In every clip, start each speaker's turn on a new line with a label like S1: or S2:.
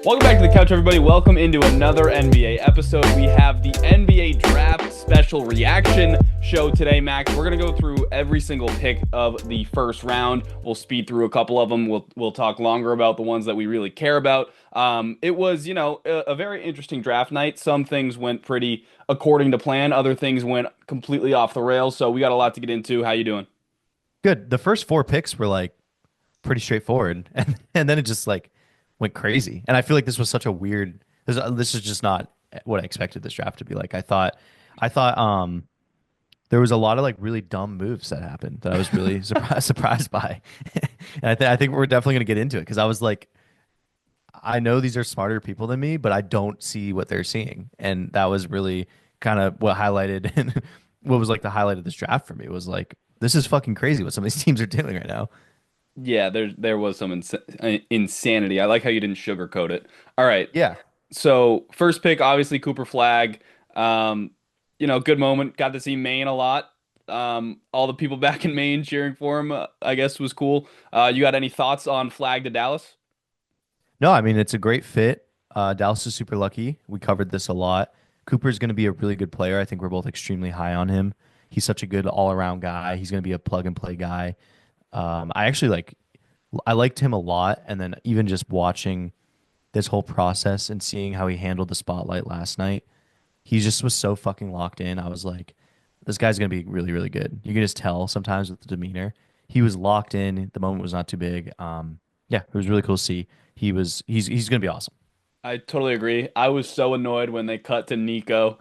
S1: Welcome back to the couch, everybody. Welcome into another NBA episode. We have the NBA Draft Special Reaction Show today, Max. We're going to go through every single pick of the first round. We'll speed through a couple of them. We'll talk longer about the ones that we really care about. It was, a very interesting draft night. Some things went pretty according to plan. Other things went completely off the rails. So we got a lot to get into. How you doing?
S2: Good. The first four picks were like pretty straightforward, and then it just like went crazy. And I feel like this was such a weird. This is just not what I expected this draft to be like. I thought there was a lot of like really dumb moves that happened that I was really surprised by, and I think we're definitely gonna get into it because I was like, I know these are smarter people than me, but I don't see what they're seeing, and that was really kind of what highlighted and what was like the highlight of this draft for me was like, this is fucking crazy what some of these teams are doing right now.
S1: Yeah, there was some insanity. I like how you didn't sugarcoat it. All right.
S2: Yeah.
S1: So first pick, obviously Cooper Flag. Um, good moment. Got to see Maine a lot. All the people back in Maine cheering for him, I guess, was cool. You got any thoughts on Flag to Dallas?
S2: No, I mean it's a great fit. Dallas is super lucky. We covered this a lot. Cooper's going to be a really good player. I think we're both extremely high on him. He's such a good all-around guy. He's going to be a plug-and-play guy. I liked him a lot, and then even just watching this whole process and seeing how he handled the spotlight last night, he just was so fucking locked in. I was like, this guy's going to be really, really good. You can just tell sometimes with the demeanor. He was locked in. The moment was not too big. Yeah, it was really cool to see. He's going to be awesome.
S1: I totally agree. I was so annoyed when they cut to Nico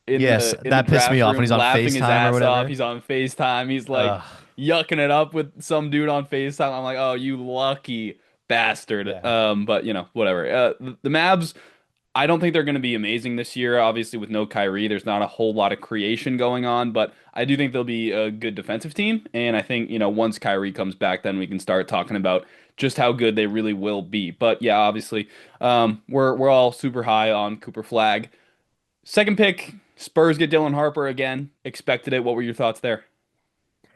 S1: in
S2: Yes,
S1: the
S2: that pissed
S1: draft
S2: me off when
S1: room
S2: he's on
S1: laughing his
S2: FaceTime or
S1: ass off.
S2: whatever.
S1: He's on FaceTime. He's like
S2: Ugh,
S1: yucking it up with some dude on FaceTime. I'm like, oh, you lucky bastard.
S2: yeah.
S1: But whatever. The Mavs, I don't think they're going to be amazing this year. Obviously, with no Kyrie, there's not a whole lot of creation going on, but I do think they'll be a good defensive team. And I think, once Kyrie comes back, then we can start talking about just how good they really will be. But yeah, obviously, we're all super high on Cooper Flag. Second pick, Spurs get Dylan Harper again. Expected it. What were your thoughts there?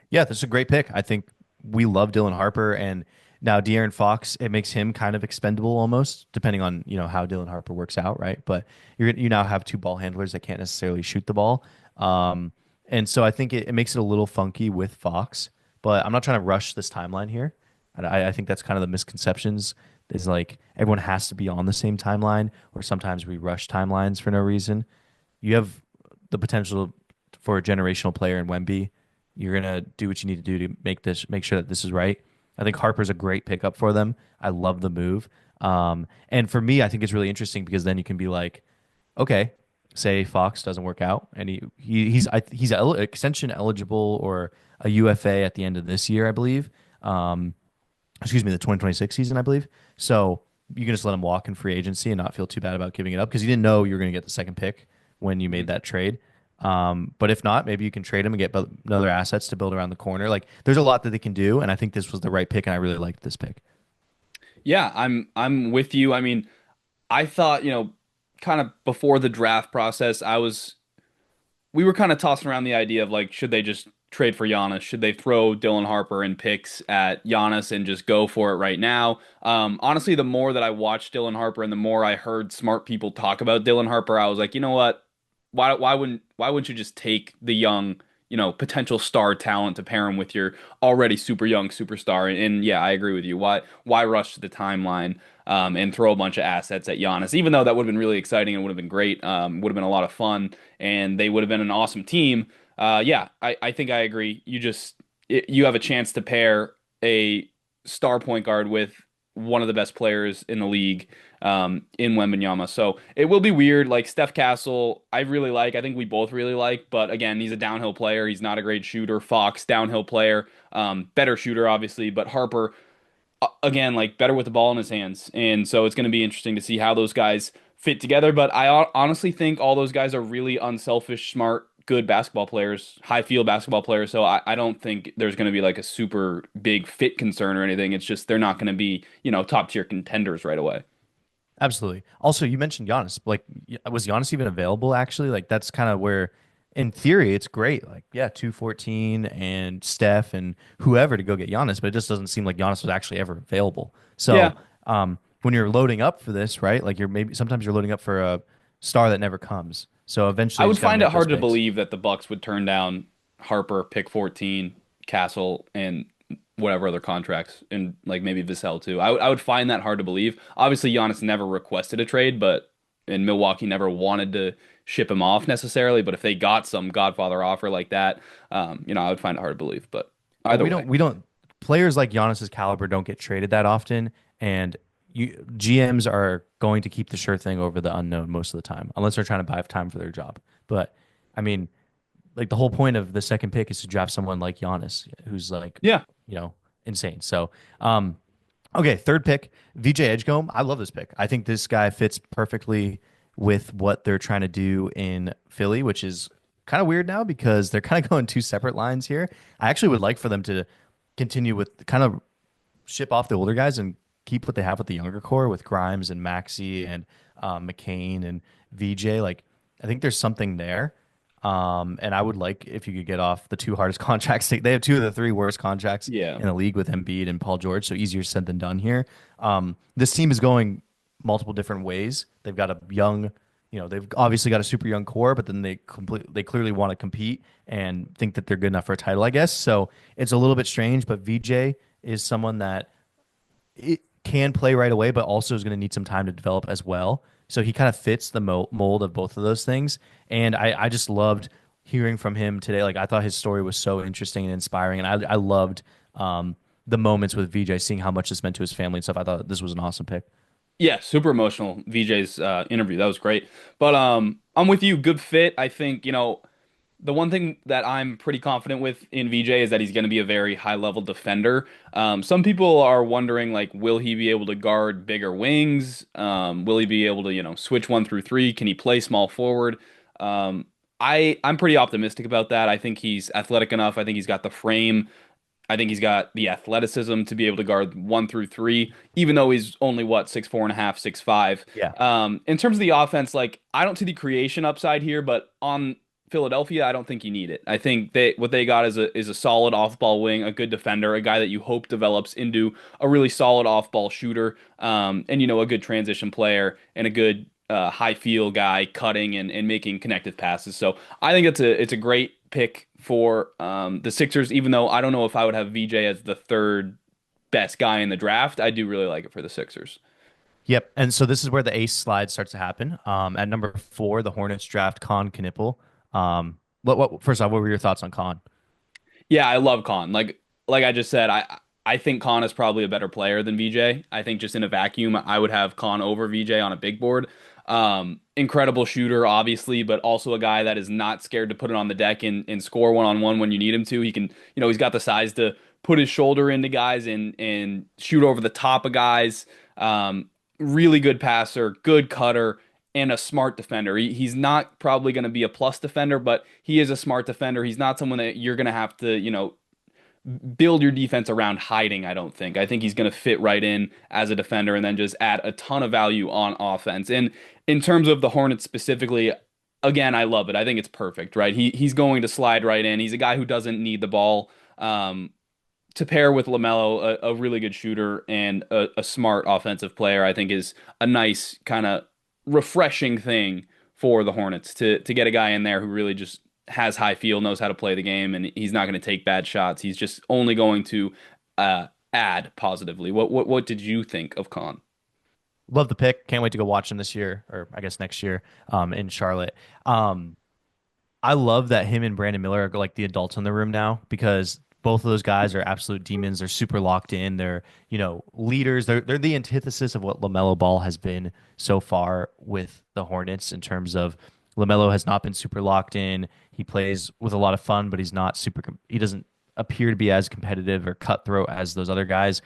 S2: Yeah, this is a great pick. I think we love Dylan Harper, and now De'Aaron Fox, it makes him kind of expendable almost, depending on how Dylan Harper works out, right? But you now have two ball handlers that can't necessarily shoot the ball, and so I think it makes it a little funky with Fox. But I'm not trying to rush this timeline here. And I think that's kind of the misconceptions. Is like everyone has to be on the same timeline, or sometimes we rush timelines for no reason. You have the potential for a generational player in Wemby. You're gonna do what you need to do to make sure that this is right. I think Harper's a great pickup for them. I love the move. And for me, I think it's really interesting because then you can be like, okay, say Fox doesn't work out, and he's extension eligible or a UFA at the end of this year, I believe. Excuse me, the 2026 season, I believe. So you can just let him walk in free agency and not feel too bad about giving it up because you didn't know you were going to get the second pick when you made that trade. But if not, maybe you can trade him and get other assets to build around the corner. Like there's a lot that they can do, and I think this was the right pick, and I really liked this pick.
S1: Yeah, I'm with you. I mean, I thought, kind of before the draft process, we were kind of tossing around the idea of like, should they just trade for Giannis? Should they throw Dylan Harper and picks at Giannis and just go for it right now? Honestly, the more that I watched Dylan Harper and the more I heard smart people talk about Dylan Harper, I was like, you know what? Why wouldn't you just take the young, potential star talent to pair him with your already super young superstar? And yeah, I agree with you. Why rush to the timeline and throw a bunch of assets at Giannis? Even though that would have been really exciting and would have been great, would have been a lot of fun, and they would have been an awesome team. Yeah, I think I agree. You have a chance to pair a star point guard with one of the best players in the league in Wembanyama. So it will be weird. Like Steph Castle, I really like. I think we both really like. But again, he's a downhill player. He's not a great shooter. Fox, downhill player, better shooter, obviously. But Harper, again, like better with the ball in his hands. And so it's going to be interesting to see how those guys fit together. But I honestly think all those guys are really unselfish, smart, good basketball players, high field basketball players. So I don't think there's going to be like a super big fit concern or anything. It's just they're not going to be, top tier contenders right away.
S2: Absolutely. Also, you mentioned Giannis. Like, was Giannis even available? Actually, like that's kind of where, in theory, it's great. Like, yeah, 214 and Steph and whoever to go get Giannis, but it just doesn't seem like Giannis was actually ever available. So,
S1: Yeah.
S2: when you're loading up for this, right? Like you're maybe sometimes you're loading up for a star that never comes. So
S1: I
S2: eventually you
S1: would
S2: just got to
S1: find it
S2: make those
S1: hard to
S2: picks.
S1: believe that the Bucks would turn down Harper, pick 14, Castle, and whatever other contracts, and like maybe Vassell too. I would find that hard to believe. Obviously, Giannis never requested a trade, but and Milwaukee never wanted to ship him off necessarily. But if they got some Godfather offer like that, I would find it hard to believe. But
S2: Well,
S1: either way,
S2: we don't players like Giannis's caliber don't get traded that often, and GMs are going to keep the sure thing over the unknown most of the time, unless they're trying to buy time for their job. But I mean, like the whole point of the second pick is to draft someone like Giannis, who's like,
S1: yeah,
S2: insane. So, okay, third pick, VJ Edgecombe. I love this pick. I think this guy fits perfectly with what they're trying to do in Philly, which is kind of weird now because they're kind of going two separate lines here. I actually would like for them to continue with kind of ship off the older guys and keep what they have with the younger core with Grimes and Maxey and McCain and VJ. Like, I think there's something there. And I would like if you could get off the two hardest contracts. They have two of the three worst contracts
S1: yeah.
S2: in the league with Embiid and Paul George, so easier said than done here. This team is going multiple different ways. They've got a young, they've obviously got a super young core, but then they clearly want to compete and think that they're good enough for a title, I guess. So it's a little bit strange, but VJ is someone that it can play right away, but also is going to need some time to develop as well. So he kind of fits the mold of both of those things. And I just loved hearing from him today. Like I thought his story was so interesting and inspiring. And I loved the moments with VJ, seeing how much this meant to his family and stuff. I thought this was an awesome pick.
S1: Yeah, super emotional. VJ's interview, that was great. But I'm with you. Good fit. I think the one thing that I'm pretty confident with in VJ is that he's going to be a very high level defender. Some people are wondering like, will he be able to guard bigger wings? Will he be able to switch 1 through 3? Can he play small forward? I'm pretty optimistic about that. I think he's athletic enough. I think he's got the frame. I think he's got the athleticism to be able to guard 1 through 3, even though he's only 6'4.5", 6'5".
S2: Yeah.
S1: In terms of the offense, like I don't see the creation upside here, but on Philadelphia, I don't think you need it. I think what they got is a solid off-ball wing, a good defender, a guy that you hope develops into a really solid off-ball shooter, and a good transition player and a good high feel guy cutting and making connected passes. So I think it's a great pick for the Sixers, even though I don't know if I would have VJ as the third best guy in the draft. I do really like it for the Sixers.
S2: Yep. And so this is where the ace slide starts to happen. At number 4, the Hornets draft Con Knipple. First off, what were your thoughts on Con?
S1: Yeah, I love Con. Like I just said, I think Con is probably a better player than VJ. I think just in a vacuum, I would have Con over VJ on a big board. Incredible shooter, obviously, but also a guy that is not scared to put it on the deck and score one-on-one when you need him to. He can, he's got the size to put his shoulder into guys and shoot over the top of guys. Really good passer, good cutter, and a smart defender. He's not probably going to be a plus defender, but he is a smart defender. He's not someone that you're going to have to, build your defense around hiding, I don't think. I think he's going to fit right in as a defender and then just add a ton of value on offense. And in terms of the Hornets specifically, again, I love it. I think it's perfect, right? He's going to slide right in. He's a guy who doesn't need the ball. To pair with LaMelo, a really good shooter and a smart offensive player, I think is a nice kind of refreshing thing for the Hornets to get a guy in there who really just has high feel, knows how to play the game, and he's not going to take bad shots. He's just only going to add positively. What did you think of Con?
S2: Love the pick. Can't wait to go watch him this year, or I guess next year, in Charlotte. I love that him and Brandon Miller are like the adults in the room now because both of those guys are absolute demons. They're super locked in. They're, leaders. They're the antithesis of what LaMelo Ball has been so far with the Hornets in terms of LaMelo has not been super locked in. He plays with a lot of fun, but he's not super. He doesn't appear to be as competitive or cutthroat as those other guys.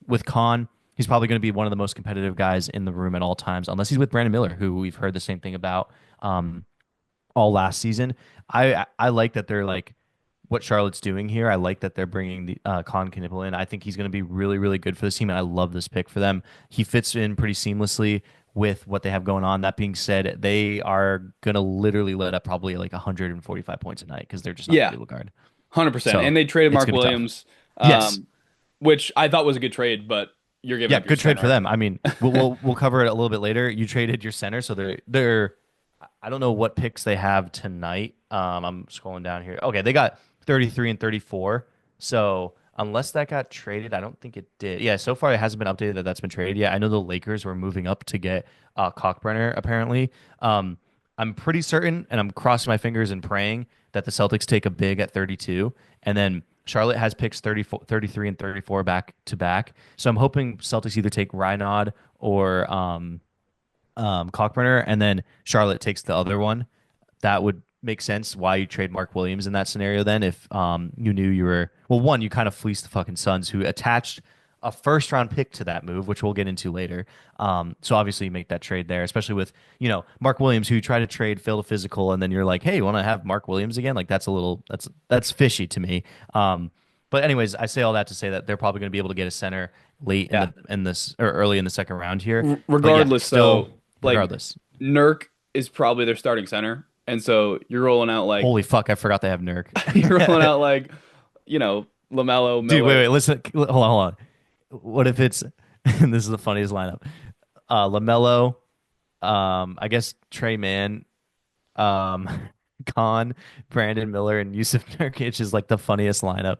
S2: With Con, he's probably going to be one of the most competitive guys in the room at all times, unless he's with Brandon Miller, who we've heard the same thing about all last season. I like that they're like what Charlotte's doing here. I like that they're bringing the Con Knipple in. I think he's going to be really, really good for this team, and I love this pick for them. He fits in pretty seamlessly with what they have going on. That being said, they are going to literally let up probably like 145 points a night because they're just not
S1: Yeah,
S2: going to guard.
S1: 100%.
S2: So
S1: And they traded
S2: it's
S1: Mark
S2: going to be tough.
S1: Williams,
S2: Yes.
S1: which I thought was a good trade, but you're giving
S2: Yeah,
S1: up your
S2: good trade for
S1: center.
S2: them. I mean, we'll cover it a little bit later. You traded your center, so they're I don't know what picks they have tonight. I'm scrolling down here. Okay, they got 33 and 34. So unless that got traded, I don't think it did. Yeah, so far it hasn't been updated that that's been traded yet. I know the Lakers were moving up to get Cockburner apparently. I'm pretty certain, and I'm crossing my fingers and praying that the Celtics take a big at 32, and then Charlotte has picks 34, 33, and 34 back to back. So I'm hoping Celtics either take Rynod or Cockburner, and then Charlotte takes the other one. That would make sense why you trade Mark Williams in that scenario then if you knew you were well, one, you kind of fleeced the fucking Suns who attached a first round pick to that move, which we'll get into later. So obviously you make that trade there, especially with, Mark Williams, who you try to trade, failed a physical, and then you're like, hey, you want to have Mark Williams again? Like that's fishy to me. But anyways, I say all that to say that they're probably going to be able to get a center late
S1: Yeah.
S2: in this or early in the second round here. But yeah,
S1: Regardless,
S2: still
S1: though, like
S2: regardless.
S1: Nurk is probably their starting center, and so you're rolling out like
S2: Holy fuck, I forgot they have Nurk.
S1: you're rolling out like Lamelo,
S2: Dude,
S1: Miller.
S2: wait, listen, hold on. What if it's and this is the funniest lineup. LaMelo, I guess Trey Mann, um, Khan, Brandon Miller, and Yusuf Nurkic is like the funniest lineup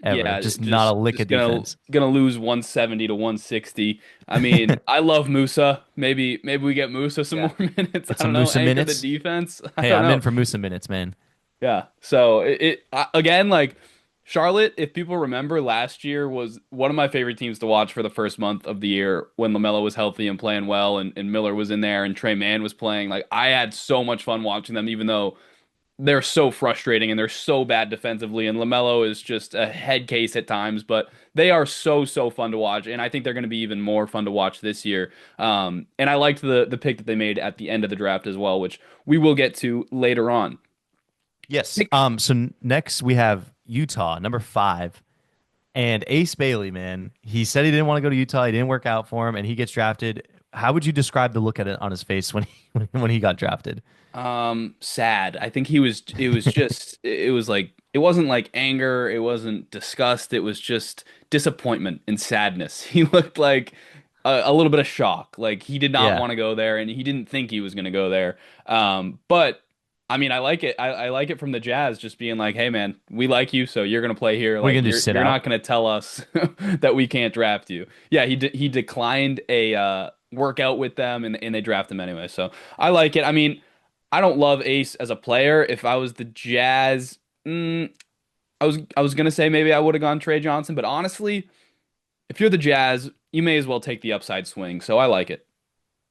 S2: ever.
S1: Yeah,
S2: Just not a lick
S1: just
S2: of defense.
S1: gonna lose 170 to 160. I mean, I love Musa. Maybe we get Musa some
S2: Yeah.
S1: more minutes.
S2: Get
S1: I don't
S2: some
S1: know.
S2: Musa
S1: Anchor the
S2: minutes.
S1: defense. I
S2: Hey,
S1: don't
S2: I'm in
S1: know.
S2: for Musa minutes, man.
S1: Yeah. So again, like Charlotte, if people remember, last year was one of my favorite teams to watch for the first month of the year when LaMelo was healthy and playing well, and Miller was in there and Trey Mann was playing. Like I had so much fun watching them, even though they're so frustrating and they're so bad defensively. And LaMelo is just a head case at times, but they are so fun to watch. And I think they're going to be even more fun to watch this year. And I liked the pick that they made at the end of the draft as well, which we will get to later on.
S2: Yes. So next we have Utah, number 5. And Ace Bailey, man, he said he didn't want to go to Utah. He didn't work out for him, and he gets drafted. How would you describe the look at it on his face when he got drafted?
S1: Sad. I think it was just, it was like, it wasn't like anger. It wasn't disgust. It was just disappointment and sadness. He looked like a little bit of shock. Like he did not
S2: Yeah.
S1: want to go there and he didn't think he was going to go there. But I mean, I like it. I like it from the Jazz just being like, hey man, we like you. So you're going to play here.
S2: What are you
S1: Like
S2: gonna do? Sit
S1: you're not
S2: out?
S1: going to tell us that we can't draft you. Yeah. He declined a, workout with them and they draft him anyway. So I like it. I mean, I don't love Ace as a player. If I was the Jazz, I was gonna say maybe I would have gone Trey Johnson, but honestly, if you're the Jazz, you may as well take the upside swing. So I like it.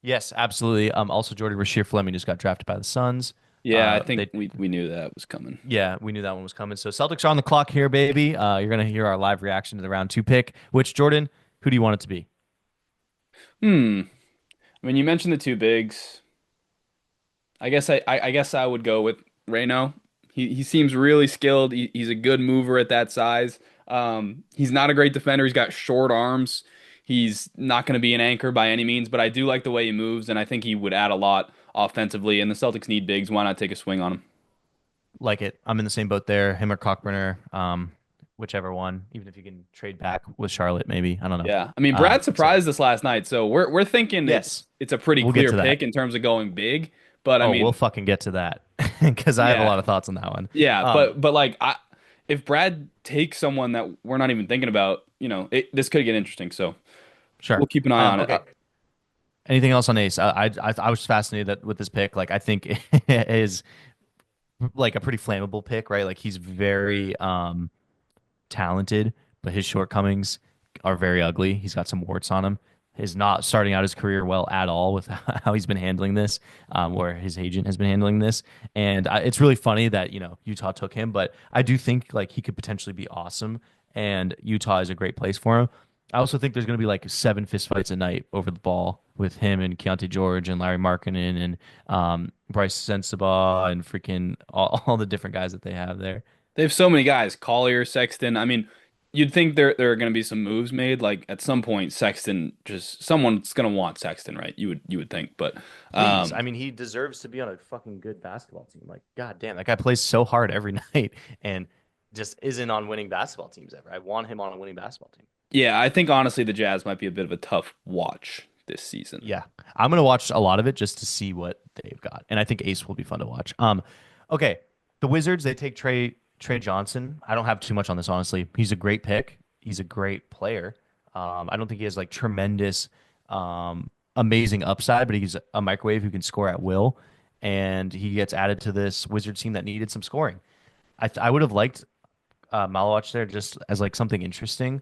S2: Yes, absolutely. Also, Jordy Rasheer Fleming just got drafted by the Suns.
S1: Yeah, I think
S2: They
S1: we knew that was coming.
S2: Yeah, we knew that one was coming. So Celtics are on the clock here, baby. You're gonna hear our live reaction to the round 2 pick. Which Jordan? Who do you want it to be?
S1: Hmm. I mean, you mentioned the two bigs. I guess I would go with Reno. He seems really skilled. He's a good mover at that size. He's not a great defender. He's got short arms. He's not going to be an anchor by any means, but I do like the way he moves, and I think he would add a lot offensively. And the Celtics need bigs. Why not take a swing on him?
S2: Like it. I'm in the same boat there. Him or Cockburner, whichever one. Even if you can trade back with Charlotte, maybe. I don't know.
S1: Yeah, I mean, Brad
S2: So
S1: surprised us last night, so we're thinking
S2: yes,
S1: it's a pretty
S2: we'll get
S1: clear
S2: to that.
S1: pick in terms of going big. But I
S2: Oh, we'll
S1: mean,
S2: fucking get to that because I have a
S1: yeah,
S2: lot of thoughts on that one.
S1: yeah,
S2: Um,
S1: but like if Brad takes someone that we're not even thinking about, this could get interesting. So we'll
S2: sure.
S1: keep an eye on it.
S2: Okay. Anything else on Ace? I was fascinated with this pick. Like I think it is like a pretty flammable pick, right? Like he's very talented, but his shortcomings are very ugly. He's got some warts on him. He's not starting out his career well at all with how he's been handling this, or his agent has been handling this. And it's really funny that Utah took him, but I do think like he could potentially be awesome, and Utah is a great place for him. I also think there's going to be like 7 fistfights a night over the ball with him and Keontae George and Larry Markkinen and Bryce Sensabaugh and freaking all the different guys that they have there.
S1: They have so many guys, Collier, Sexton. I mean, you'd think there are going to be some moves made. Like at some point, Sexton just someone's going to want Sexton, right? You would think, but
S2: Please. I
S1: um,
S2: mean, he deserves to be on a fucking good basketball team. Like, god damn, that guy plays so hard every night and just isn't on winning basketball teams ever. I want him on a winning basketball team.
S1: Yeah, I think honestly the Jazz might be a bit of a tough watch this season.
S2: Yeah, I'm gonna watch a lot of it just to see what they've got, and I think Ace will be fun to watch. Okay, the Wizards they take Trey Johnson. I don't have too much on this honestly. He's a great pick. He's a great player. I don't think he has like tremendous, amazing upside, but he's a microwave who can score at will, and he gets added to this Wizards team that needed some scoring. I would have liked Malawach there just as like something interesting,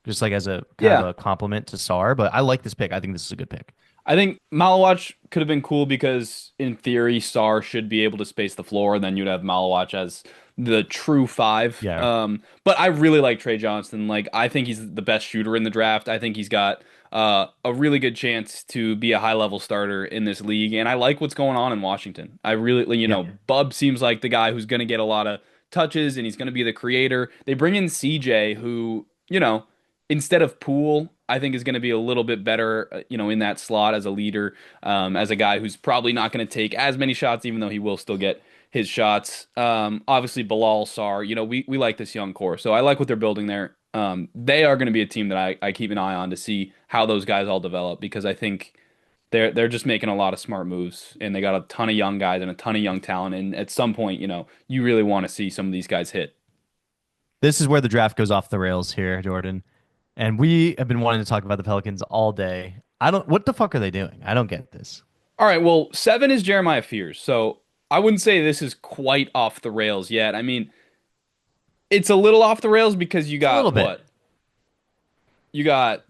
S2: just like as a kind of
S1: Yeah.
S2: a compliment to Sar. But I like this pick. I think this is a good pick.
S1: I think Malawach could have been cool because in theory Sar should be able to space the floor, and then you'd have Malawach as the true five.
S2: Yeah.
S1: But I really like Trey Johnson. Like I think he's the best shooter in the draft. I think he's got a really good chance to be a high level starter in this league, and I like what's going on in Washington. I really,
S2: Yeah.
S1: Bub seems like the guy who's going to get a lot of touches, and he's going to be the creator. They bring in CJ, who instead of Poole, I think is going to be a little bit better, in that slot as a leader, as a guy who's probably not going to take as many shots, even though he will still get his shots. Obviously, Bilal, Sar, we like this young core, so I like what they're building there. They are going to be a team that I keep an eye on to see how those guys all develop because I think they're just making a lot of smart moves and they got a ton of young guys and a ton of young talent. And at some point, you really want to see some of these guys hit.
S2: This is where the draft goes off the rails here, Jordan. And we have been wanting to talk about the Pelicans all day. What the fuck are they doing? I don't get this.
S1: All right, well, 7 is Jeremiah Fears, so I wouldn't say this is quite off the rails yet. I mean, it's a little off the rails because you
S2: A little
S1: got
S2: bit.
S1: what? You got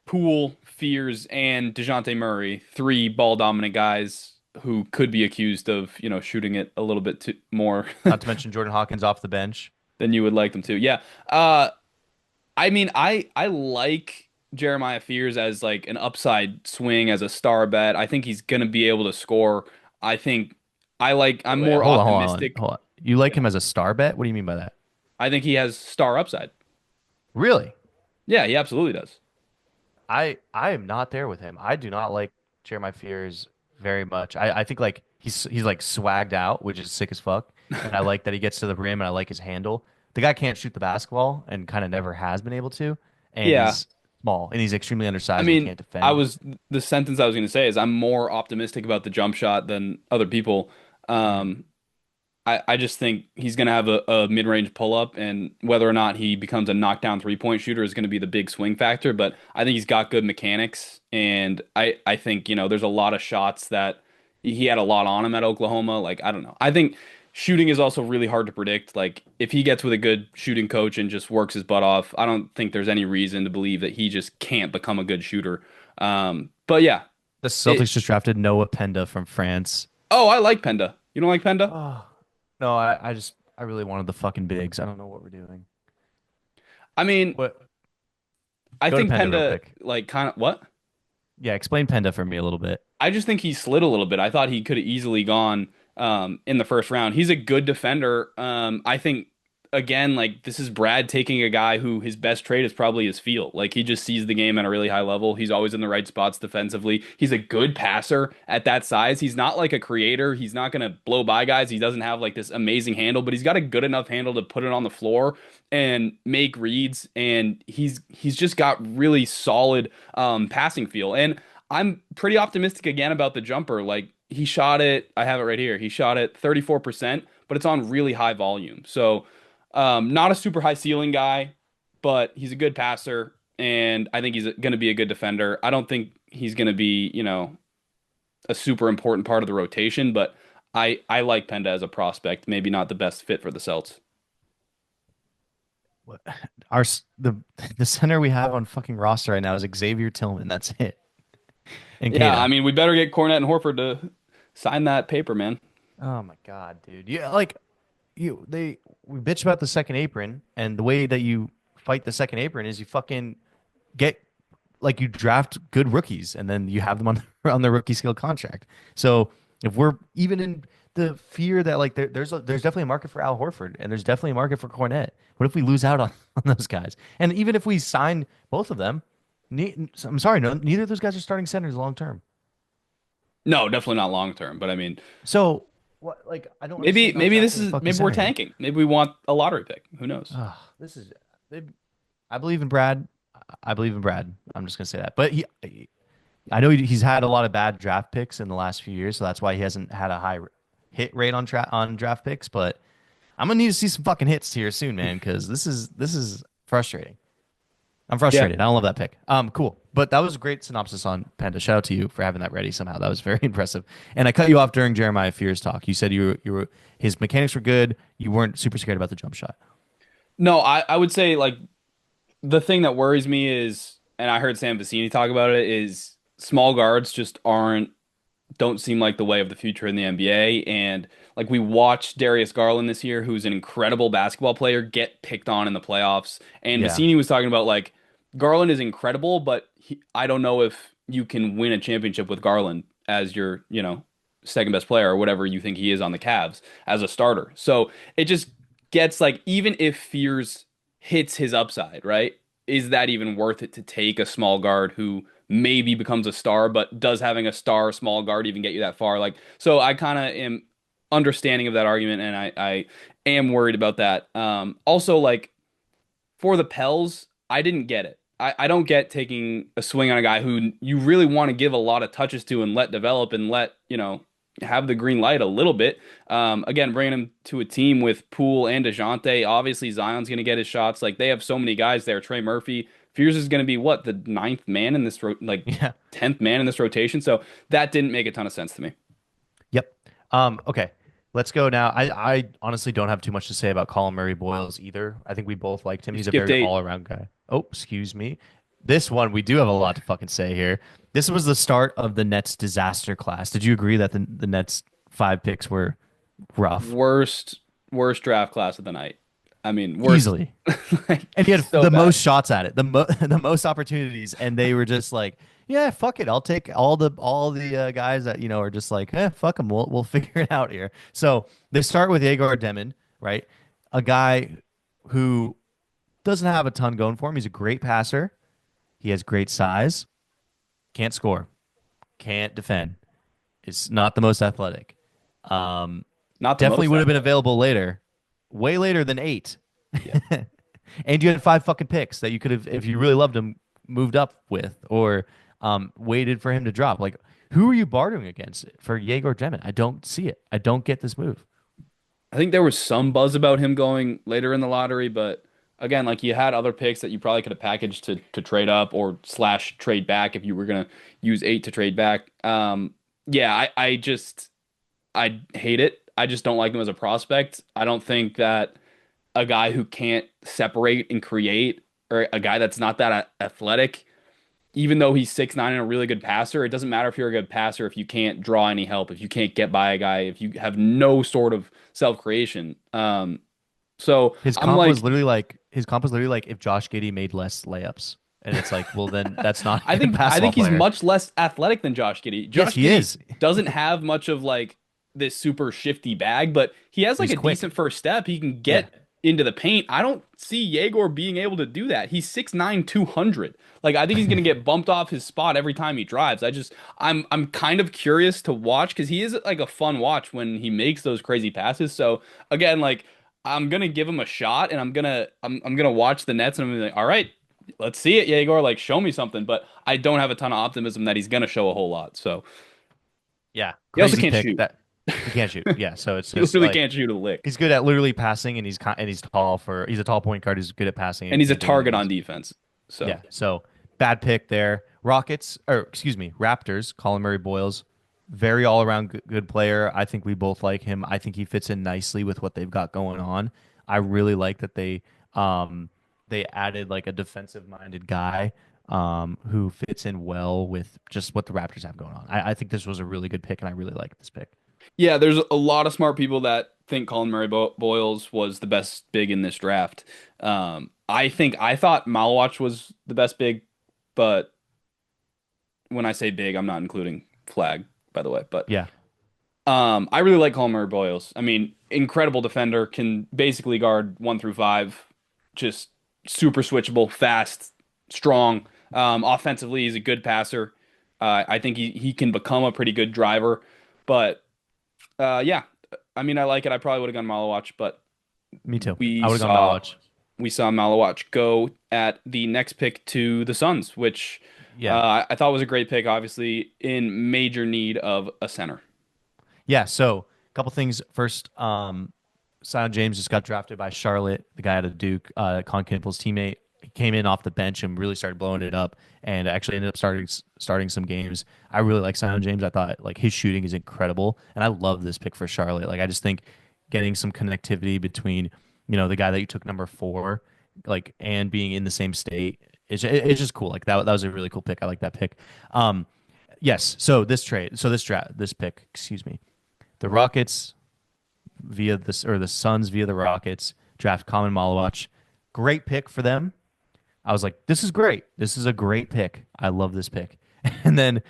S1: Poole, Fears, and DeJounte Murray, 3 ball dominant guys who could be accused of, shooting it a little bit more
S2: Not to mention Jordan Hawkins off the bench.
S1: than you would like them to. Yeah. I mean, I like Jeremiah Fears as like an upside swing as a star bet. I think he's gonna be able to score. I think I'm
S2: Wait,
S1: more
S2: hold on,
S1: optimistic.
S2: hold on. You like him as a star bet? What do you mean by that?
S1: I think he has star upside.
S2: Really?
S1: Yeah, he absolutely does.
S2: I am not there with him. I do not like Jeremiah Fears very much. I think like he's like swagged out, which is sick as fuck. And I like that he gets to the rim and I like his handle. The guy can't shoot the basketball and kind of never has been able to. And
S1: Yeah.
S2: he's small and he's extremely
S1: I
S2: undersized and he
S1: mean,
S2: can't defend.
S1: the sentence I was gonna say is I'm more optimistic about the jump shot than other people.
S2: Mhm.
S1: Um, I just think he's going to have a mid-range pull-up, and whether or not he becomes a knockdown three-point shooter is going to be the big swing factor. But I think he's got good mechanics, and I think, there's a lot of shots that he had a lot on him at Oklahoma. Like, I don't know. I think shooting is also really hard to predict. Like, if he gets with a good shooting coach and just works his butt off, I don't think there's any reason to believe that he just can't become a good shooter. But yeah.
S2: The Celtics just drafted Noah Penda from France.
S1: Oh, I like Penda. You don't like Penda?
S2: Oh. No, I really wanted the fucking bigs. I don't know what we're doing.
S1: I mean,
S2: What?
S1: I
S2: Go to
S1: think
S2: Penda real
S1: Penda
S2: quick.
S1: like kind of what?
S2: Yeah, explain Penda for me a little bit.
S1: I just think he slid a little bit. I thought he could have easily gone in the first round. He's a good defender. I think again, like this is Brad taking a guy who his best trait is probably his feel. Like he just sees the game at a really high level. He's always in the right spots defensively. He's a good passer at that size. He's not like a creator. He's not going to blow by guys. He doesn't have like this amazing handle, but he's got a good enough handle to put it on the floor and make reads. And he's just got really solid passing feel. And I'm pretty optimistic again about the jumper. Like he shot it, I have it right here. He shot it 34%, but it's on really high volume. So not a super high ceiling guy, but he's a good passer, and I think he's going to be a good defender. I don't think he's going to be, a super important part of the rotation, but I like Penda as a prospect. Maybe not the best fit for the Celts.
S2: What- Our the center we have on fucking roster right now is Xavier Tillman. That's it. And
S1: Yeah, I
S2: Kata.
S1: mean, we better get Cornette and Horford to sign that paper, man.
S2: Oh my God, dude. Yeah, like we bitch about the second apron, and the way that you fight the second apron is you fucking get like you draft good rookies, and then you have them on on their rookie skill contract. So if we're even in the fear that like there's definitely a market for Al Horford, and there's definitely a market for Cornette. What if we lose out on those guys? And even if we sign both of them, I'm sorry, no, neither of those guys are starting centers long term.
S1: No, definitely not long term, but I mean,
S2: So what? Like I don't
S1: maybe
S2: understand not
S1: maybe this
S2: drafting a
S1: is
S2: fucking
S1: maybe we're
S2: center here.
S1: tanking. Maybe we want a lottery pick. Who knows?
S2: Ah, this is. They, I believe in Brad. I believe in Brad. I'm just gonna say that. But I know he's had a lot of bad draft picks in the last few years, so that's why he hasn't had a high hit rate on draft picks. But I'm gonna need to see some fucking hits here soon, man, because this is frustrating. I'm
S1: Yeah.
S2: frustrated. I don't love that pick. Cool. But that was a great synopsis on Panda. Shout out to you for having that ready somehow. That was very impressive. And I cut you off during Jeremiah Fears talk. You said you were his mechanics were good. You weren't super scared about the jump shot.
S1: No, I would say like the thing that worries me is, and I heard Sam Vecini talk about it, is small guards just don't seem like the way of the future in the NBA. And like we watched Darius Garland this year, who's an incredible basketball player, get picked on in the playoffs. And
S2: Yeah.
S1: Vecini was talking about like Garland is incredible, but I don't know if you can win a championship with Garland as your, second best player or whatever you think he is on the Cavs as a starter. So it just gets like, even if Fears hits his upside, right? Is that even worth it to take a small guard who maybe becomes a star, but does having a star small guard even get you that far? Like, so I kind of am understanding of that argument, and I am worried about that. Also, like for the Pels, I didn't get it. I don't get taking a swing on a guy who you really want to give a lot of touches to and let develop and let, have the green light a little bit. Again, bringing him to a team with Poole and DeJounte. Obviously, Zion's going to get his shots. Like, they have so many guys there. Trey Murphy. Fears is going to be what, the ninth man in this, like,
S2: Yeah.
S1: 10th man in this rotation. So that didn't make a ton of sense to me.
S2: Yep. Okay. Let's go now. I honestly don't have too much to say about Colin Murray Boyles either. I think we both liked him.
S1: You
S2: He's a
S1: skipped
S2: very
S1: eight.
S2: all around guy. Oh, excuse me. This one we do have a lot to fucking say here. This was the start of the Nets disaster class. Did you agree that the Nets five picks were rough?
S1: Worst, worst draft class of the night. I mean, worst,
S2: Easily.
S1: like,
S2: And he had
S1: so
S2: the
S1: bad.
S2: most shots at it, the most opportunities, and they were just like, "Yeah, fuck it, I'll take all the guys that are just like, fuck them, we'll figure it out here." So they start with Yegor Demin, right? A guy who doesn't have a ton going for him. He's a great passer. He has great size. Can't score. Can't defend. It's not the most athletic. Um,
S1: Not the
S2: Definitely
S1: most
S2: would have been
S1: athletic.
S2: available later, way later than 8.
S1: Yeah.
S2: And you had 5 fucking picks that you could have, if you really loved him, moved up with or waited for him to drop. Like, who are you bartering against for Yegor Dremin? I don't see it. I don't get this move.
S1: I think there was some buzz about him going later in the lottery, but again, like you had other picks that you probably could have packaged to trade up or slash trade back if you were gonna use eight to trade back. Yeah, I hate it. I just don't like him as a prospect. I don't think that a guy who can't separate and create, or a guy that's not that athletic, even though he's 6'9" and a really good passer, it doesn't matter if you're a good passer if you can't draw any help, if you can't get by a guy, if you have no sort of self-creation. So
S2: His
S1: I'm
S2: comp was
S1: like,
S2: literally like if Josh Giddey made less layups. And it's like, well, then that's not a
S1: I
S2: good
S1: think I
S2: basketball
S1: think he's
S2: player.
S1: much less athletic than Josh Giddey.
S2: Yes,
S1: Josh
S2: he
S1: Giddey
S2: is.
S1: doesn't have much of like this super shifty bag, but he has
S2: But
S1: like
S2: he's
S1: a
S2: quick.
S1: decent first step. He can
S2: Yeah.
S1: get into the paint. I don't see Yegor being able to do that. He's 6'9", 200. Like I think he's gonna get bumped off his spot every time he drives. I'm kind of curious to watch because he is like a fun watch when he makes those crazy passes. So again, like I'm gonna give him a shot and I'm gonna watch the Nets and I'm gonna be like, all right, let's see it, Yegor. Like, show me something. But I don't have a ton of optimism that he's gonna show a whole lot. So
S2: Yeah.
S1: he also
S2: Crazy
S1: can't
S2: pick
S1: shoot.
S2: that he can't shoot. Yeah. So it's
S1: He
S2: just
S1: literally
S2: like
S1: can't shoot a lick,
S2: he's good at literally passing, and he's tall for he's a tall point guard. He's good at passing
S1: and
S2: and
S1: he's a
S2: can't do anything
S1: target on
S2: else.
S1: defense. So
S2: Yeah. So bad pick there. Rockets, or excuse me, Raptors. Colin Murray Boyles, very all around good player. I think we both like him. I think he fits in nicely with what they've got going on. I really like that they added like a defensive minded guy who fits in well with just what the Raptors have going on. I think this was a really good pick, and I really like this pick.
S1: yeah, there's a lot of smart people that think Colin Murray Boyles was the best big in this draft. I thought Malwatch was the best big, but when I say big, I'm not including Flag, by the way. But
S2: Yeah.
S1: I really like Colin Murray Boyles. I mean, incredible defender, can basically guard 1 through 5, just super switchable, fast, strong. Offensively, he's a good passer. I think he can become a pretty good driver. But yeah, I mean, I like it. I probably would have gone Malawatch, but
S2: Me too.
S1: we
S2: I would have gone
S1: saw
S2: Malwatch.
S1: we saw Malawach go at the next pick to the Suns, which
S2: Yeah.
S1: I thought was a great pick, obviously in major need of a center.
S2: Yeah. So a couple things. First, Zion James just got drafted by Charlotte, the guy out of Duke, Con Campbell's teammate. He came in off the bench and really started blowing it up, and actually ended up starting some games. I really like Zion James. I thought like his shooting is incredible, and I love this pick for Charlotte. Like I just think getting some connectivity between the guy that you took number 4, like and being in the same state, it's just cool. Like that was a really cool pick. I like that pick. Um, yes. This pick, excuse me, the Rockets the Suns via the Rockets draft Common Malawach. Great pick for them. I was like, this is great. This is a great pick. I love this pick. And then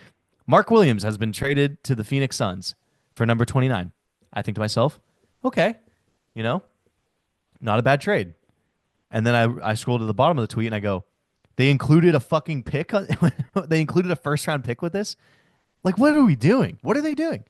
S2: Mark Williams has been traded to the Phoenix Suns for number 29. I think to myself, okay, you know, not a bad trade. And then I scroll to the bottom of the tweet and I go, they included a fucking pick. They included a first round pick with this. Like, what are we doing? What are they doing?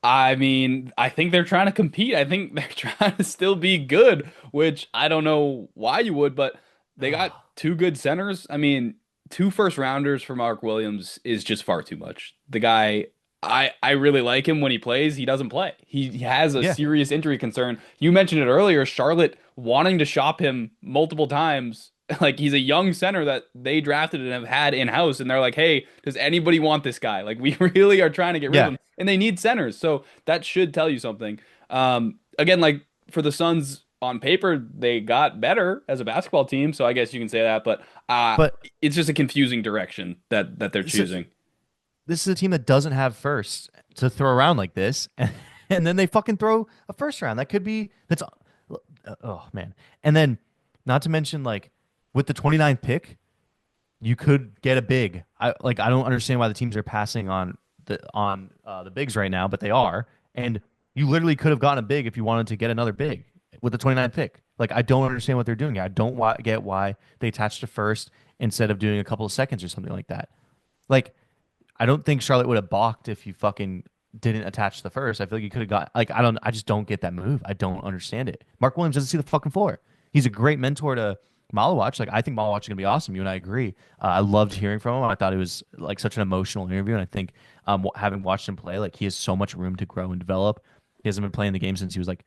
S1: I mean, I think they're trying to compete. I think they're trying to still be good, which I don't know why you would, but they got two good centers. I mean, two first rounders for Mark Williams is just far too much. The guy, I really like him when he plays. He doesn't play. He has a
S2: Yeah,
S1: serious injury concern. You mentioned it earlier, Charlotte wanting to shop him multiple times. Like he's a young center that they drafted and have had in-house, and they're like, "Hey, does anybody want this guy? Like, we really are trying to get rid of
S2: yeah.
S1: him, and they need centers." So that should tell you something. Again, like for the Suns on paper, they got better as a basketball team, so I guess you can say that. But
S2: But
S1: it's just a confusing direction that they're
S2: this is,
S1: choosing.
S2: this is a team that doesn't have first to throw around like this, and then they fucking throw a first round. That could be that's oh man. And then not to mention like with the 29th pick, you could get a big. I don't understand why the teams are passing on the bigs right now, but they are. And you literally could have gotten a big if you wanted to get another big with the 29th pick. Like I don't understand what they're doing here. I don't get why they attached to first instead of doing a couple of seconds or something like that. Like I don't think Charlotte would have balked if you fucking didn't attach the first. I feel like you could have got like I just don't get that move. I don't understand it. Mark Williams doesn't see the fucking floor. He's a great mentor to Malawach. Like I think Malawach is gonna be awesome. You and I agree. I loved hearing from him. I thought it was like such an emotional interview, and I think having watched him play, like he has so much room to grow and develop. He hasn't been playing the game since he was like,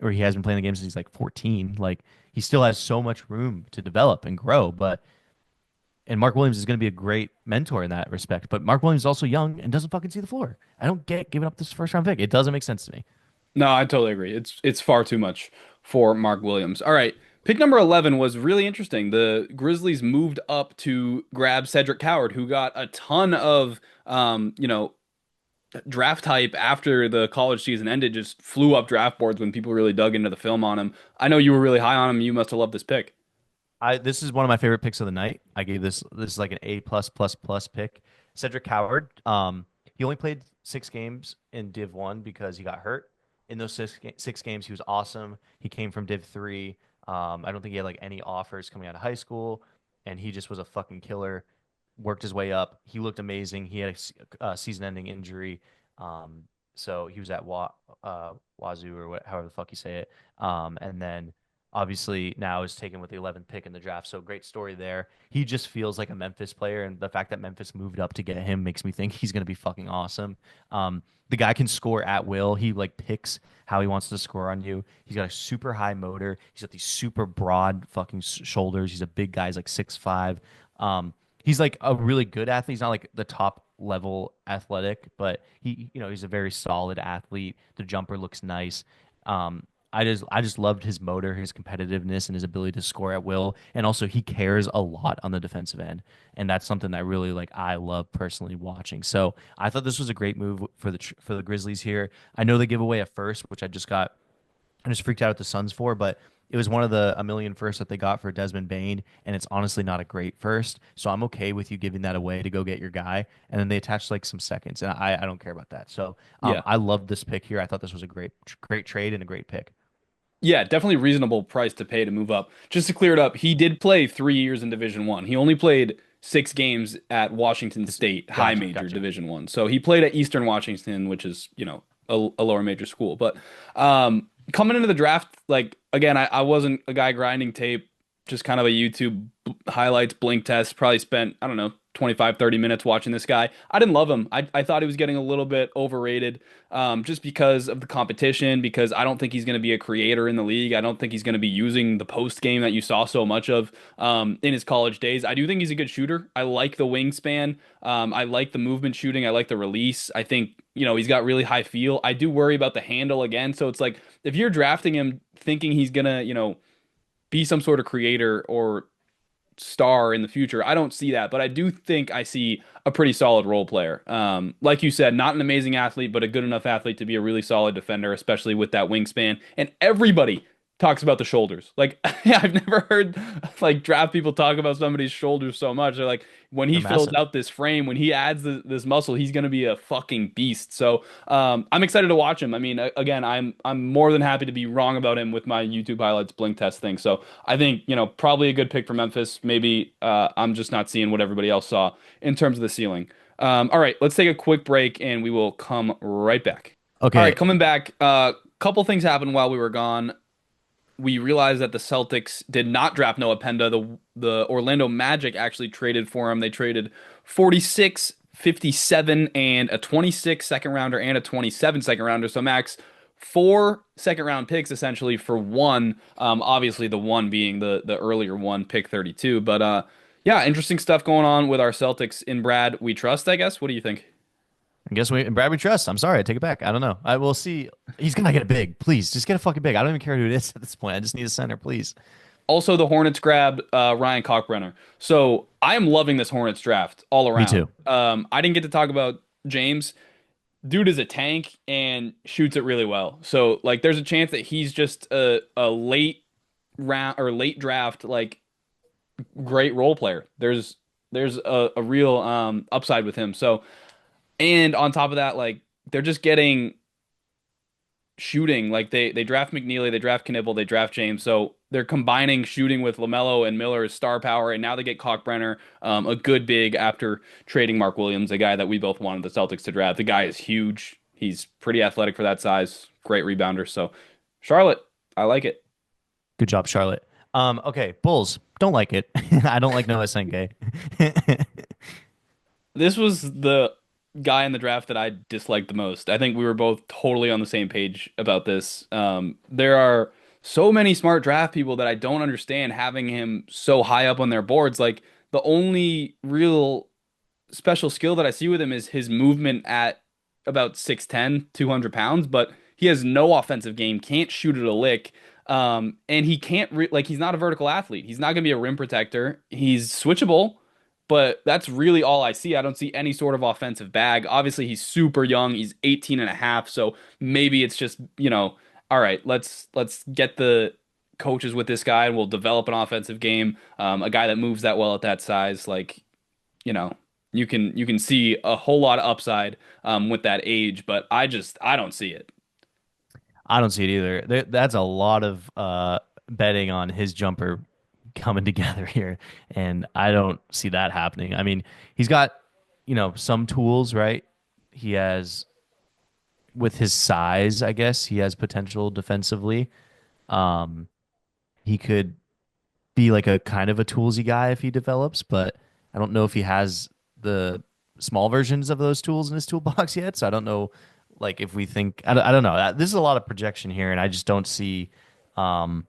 S2: or he has been playing the game since he's like 14. Like he still has so much room to develop and grow. But and Mark Williams is going to be a great mentor in that respect. But Mark Williams is also young and doesn't fucking see the floor. I don't get giving up this first round pick. It doesn't make sense to me.
S1: No, I totally agree. It's far too much for Mark Williams. All right. Pick number 11 was really interesting. The Grizzlies moved up to grab Cedric Coward, who got a ton of draft hype after the college season ended, just flew up draft boards when people really dug into the film on him. I know you were really high on him. You must have loved this pick.
S2: I This is one of my favorite picks of the night. I gave this is like an A plus plus plus pick. Cedric Howard. He only played 6 games in Div 1 because he got hurt. In those six games, he was awesome. He came from Div 3. I don't think he had like any offers coming out of high school, and he just was a fucking killer. Worked his way up. He looked amazing. He had a season-ending injury, so he was at Wazoo or however the fuck you say it. And then obviously now is taken with the 11th pick in the draft. So great story there. He just feels like a Memphis player, and the fact that Memphis moved up to get him makes me think he's going to be fucking awesome. The guy can score at will. He like picks how he wants to score on you. He's got a super high motor. He's got these super broad fucking shoulders. He's a big guy. He's like 6'5". He's like a really good athlete. He's not like the top level athletic, but he's a very solid athlete. The jumper looks nice. I just loved his motor, his competitiveness, and his ability to score at will. And also, he cares a lot on the defensive end, and that's something that really like I love personally watching. So I thought this was a great move for the Grizzlies here. I know they give away a first, which I just freaked out at the Suns for, but it was one of the a million firsts that they got for Desmond Bane, and it's honestly not a great first. So I'm okay with you giving that away to go get your guy, and then they attached like some seconds, and I don't care about that. So
S1: Yeah.
S2: I loved this pick here. I thought this was a great trade and a great pick.
S1: Yeah, definitely reasonable price to pay to move up. Just to clear it up, he did play 3 years in Division One. He only played 6 games at Washington State, high
S2: Gotcha,
S1: major
S2: gotcha.
S1: Division One. So he played at Eastern Washington, which is, a lower major school. But coming into the draft, like again, I wasn't a guy grinding tape, just kind of a YouTube highlights, blink test. Probably spent, I don't know, 25, 30 minutes watching this guy. I didn't love him. I thought he was getting a little bit overrated, just because of the competition, because I don't think he's going to be a creator in the league. I don't think he's going to be using the post game that you saw so much of in his college days. I do think he's a good shooter. I like the wingspan. I like the movement shooting. I like the release. I think, he's got really high feel. I do worry about the handle again. So it's like, if you're drafting him thinking he's gonna, be some sort of creator or star in the future, I don't see that. But I do think I see a pretty solid role player. Like you said, not an amazing athlete, but a good enough athlete to be a really solid defender, especially with that wingspan. And everybody talks about the shoulders. Like, I've never heard like draft people talk about somebody's shoulders so much. They're like, when he
S2: They're
S1: fills
S2: massive.
S1: out this frame, when he adds this muscle, he's going to be a fucking beast. So I'm excited to watch him. I mean, again, I'm more than happy to be wrong about him with my YouTube highlights blink test thing. So I think, probably a good pick for Memphis. Maybe I'm just not seeing what everybody else saw in terms of the ceiling. All right, let's take a quick break and we will come right back. All right,
S2: Okay.
S1: coming back. Couple things happened while we were gone. We realized that the Celtics did not draft Noah Penda. The Orlando Magic actually traded for him. They traded 46, 57, and a 26 second rounder and a 27 second rounder. So Max, four second round picks essentially for one. Obviously the one being the earlier one, pick 32. But yeah, interesting stuff going on with our Celtics in Brad. We trust, I guess. What do you think?
S2: I guess Bradley Trust. I'm sorry, I take it back. I don't know. I will see. He's gonna get a big. Please, just get a fucking big. I don't even care who it is at this point. I just need a center, please.
S1: Also, the Hornets grabbed Ryan Cockbrenner. So I am loving this Hornets draft all
S2: Me
S1: around.
S2: too.
S1: I didn't get to talk about James. Dude is a tank and shoots it really well. So like, there's a chance that he's just a late round or late draft like great role player. There's a real upside with him. So, and on top of that, like they're just getting shooting. Like they draft McNeely, they draft Knibble, they draft James. So they're combining shooting with LaMelo and Miller's star power, and now they get Kalkbrenner, a good big after trading Mark Williams, a guy that we both wanted the Celtics to draft. The guy is huge. He's pretty athletic for that size. Great rebounder. So Charlotte, I like it.
S2: Good job, Charlotte. Okay, Bulls. Don't like it. I don't like Noah Senge.
S1: This was the guy in the draft that I disliked the most. I think we were both totally on the same page about this. There are so many smart draft people that I don't understand having him so high up on their boards. Like the only real special skill that I see with him is his movement at about 6'10", 200 pounds, but he has no offensive game, can't shoot it a lick. And he can't like he's not a vertical athlete. He's not going to be a rim protector. He's switchable, but that's really all I see. I don't see any sort of offensive bag. Obviously, he's super young. He's 18 and a half, so maybe it's just, all right, let's get the coaches with this guy and we'll develop an offensive game. A guy that moves that well at that size, like, you know, you can see a whole lot of upside with that age, but I don't see it.
S2: I don't see it either. That's a lot of betting on his jumper coming together here, and I don't see that happening. I mean, he's got, some tools, right? He has, with his size, I guess, he has potential defensively. Um, he could be like a kind of a toolsy guy if he develops, but I don't know if he has the small versions of those tools in his toolbox yet. So I don't know, like if we think I don't know. This is a lot of projection here, and I just don't see. Um,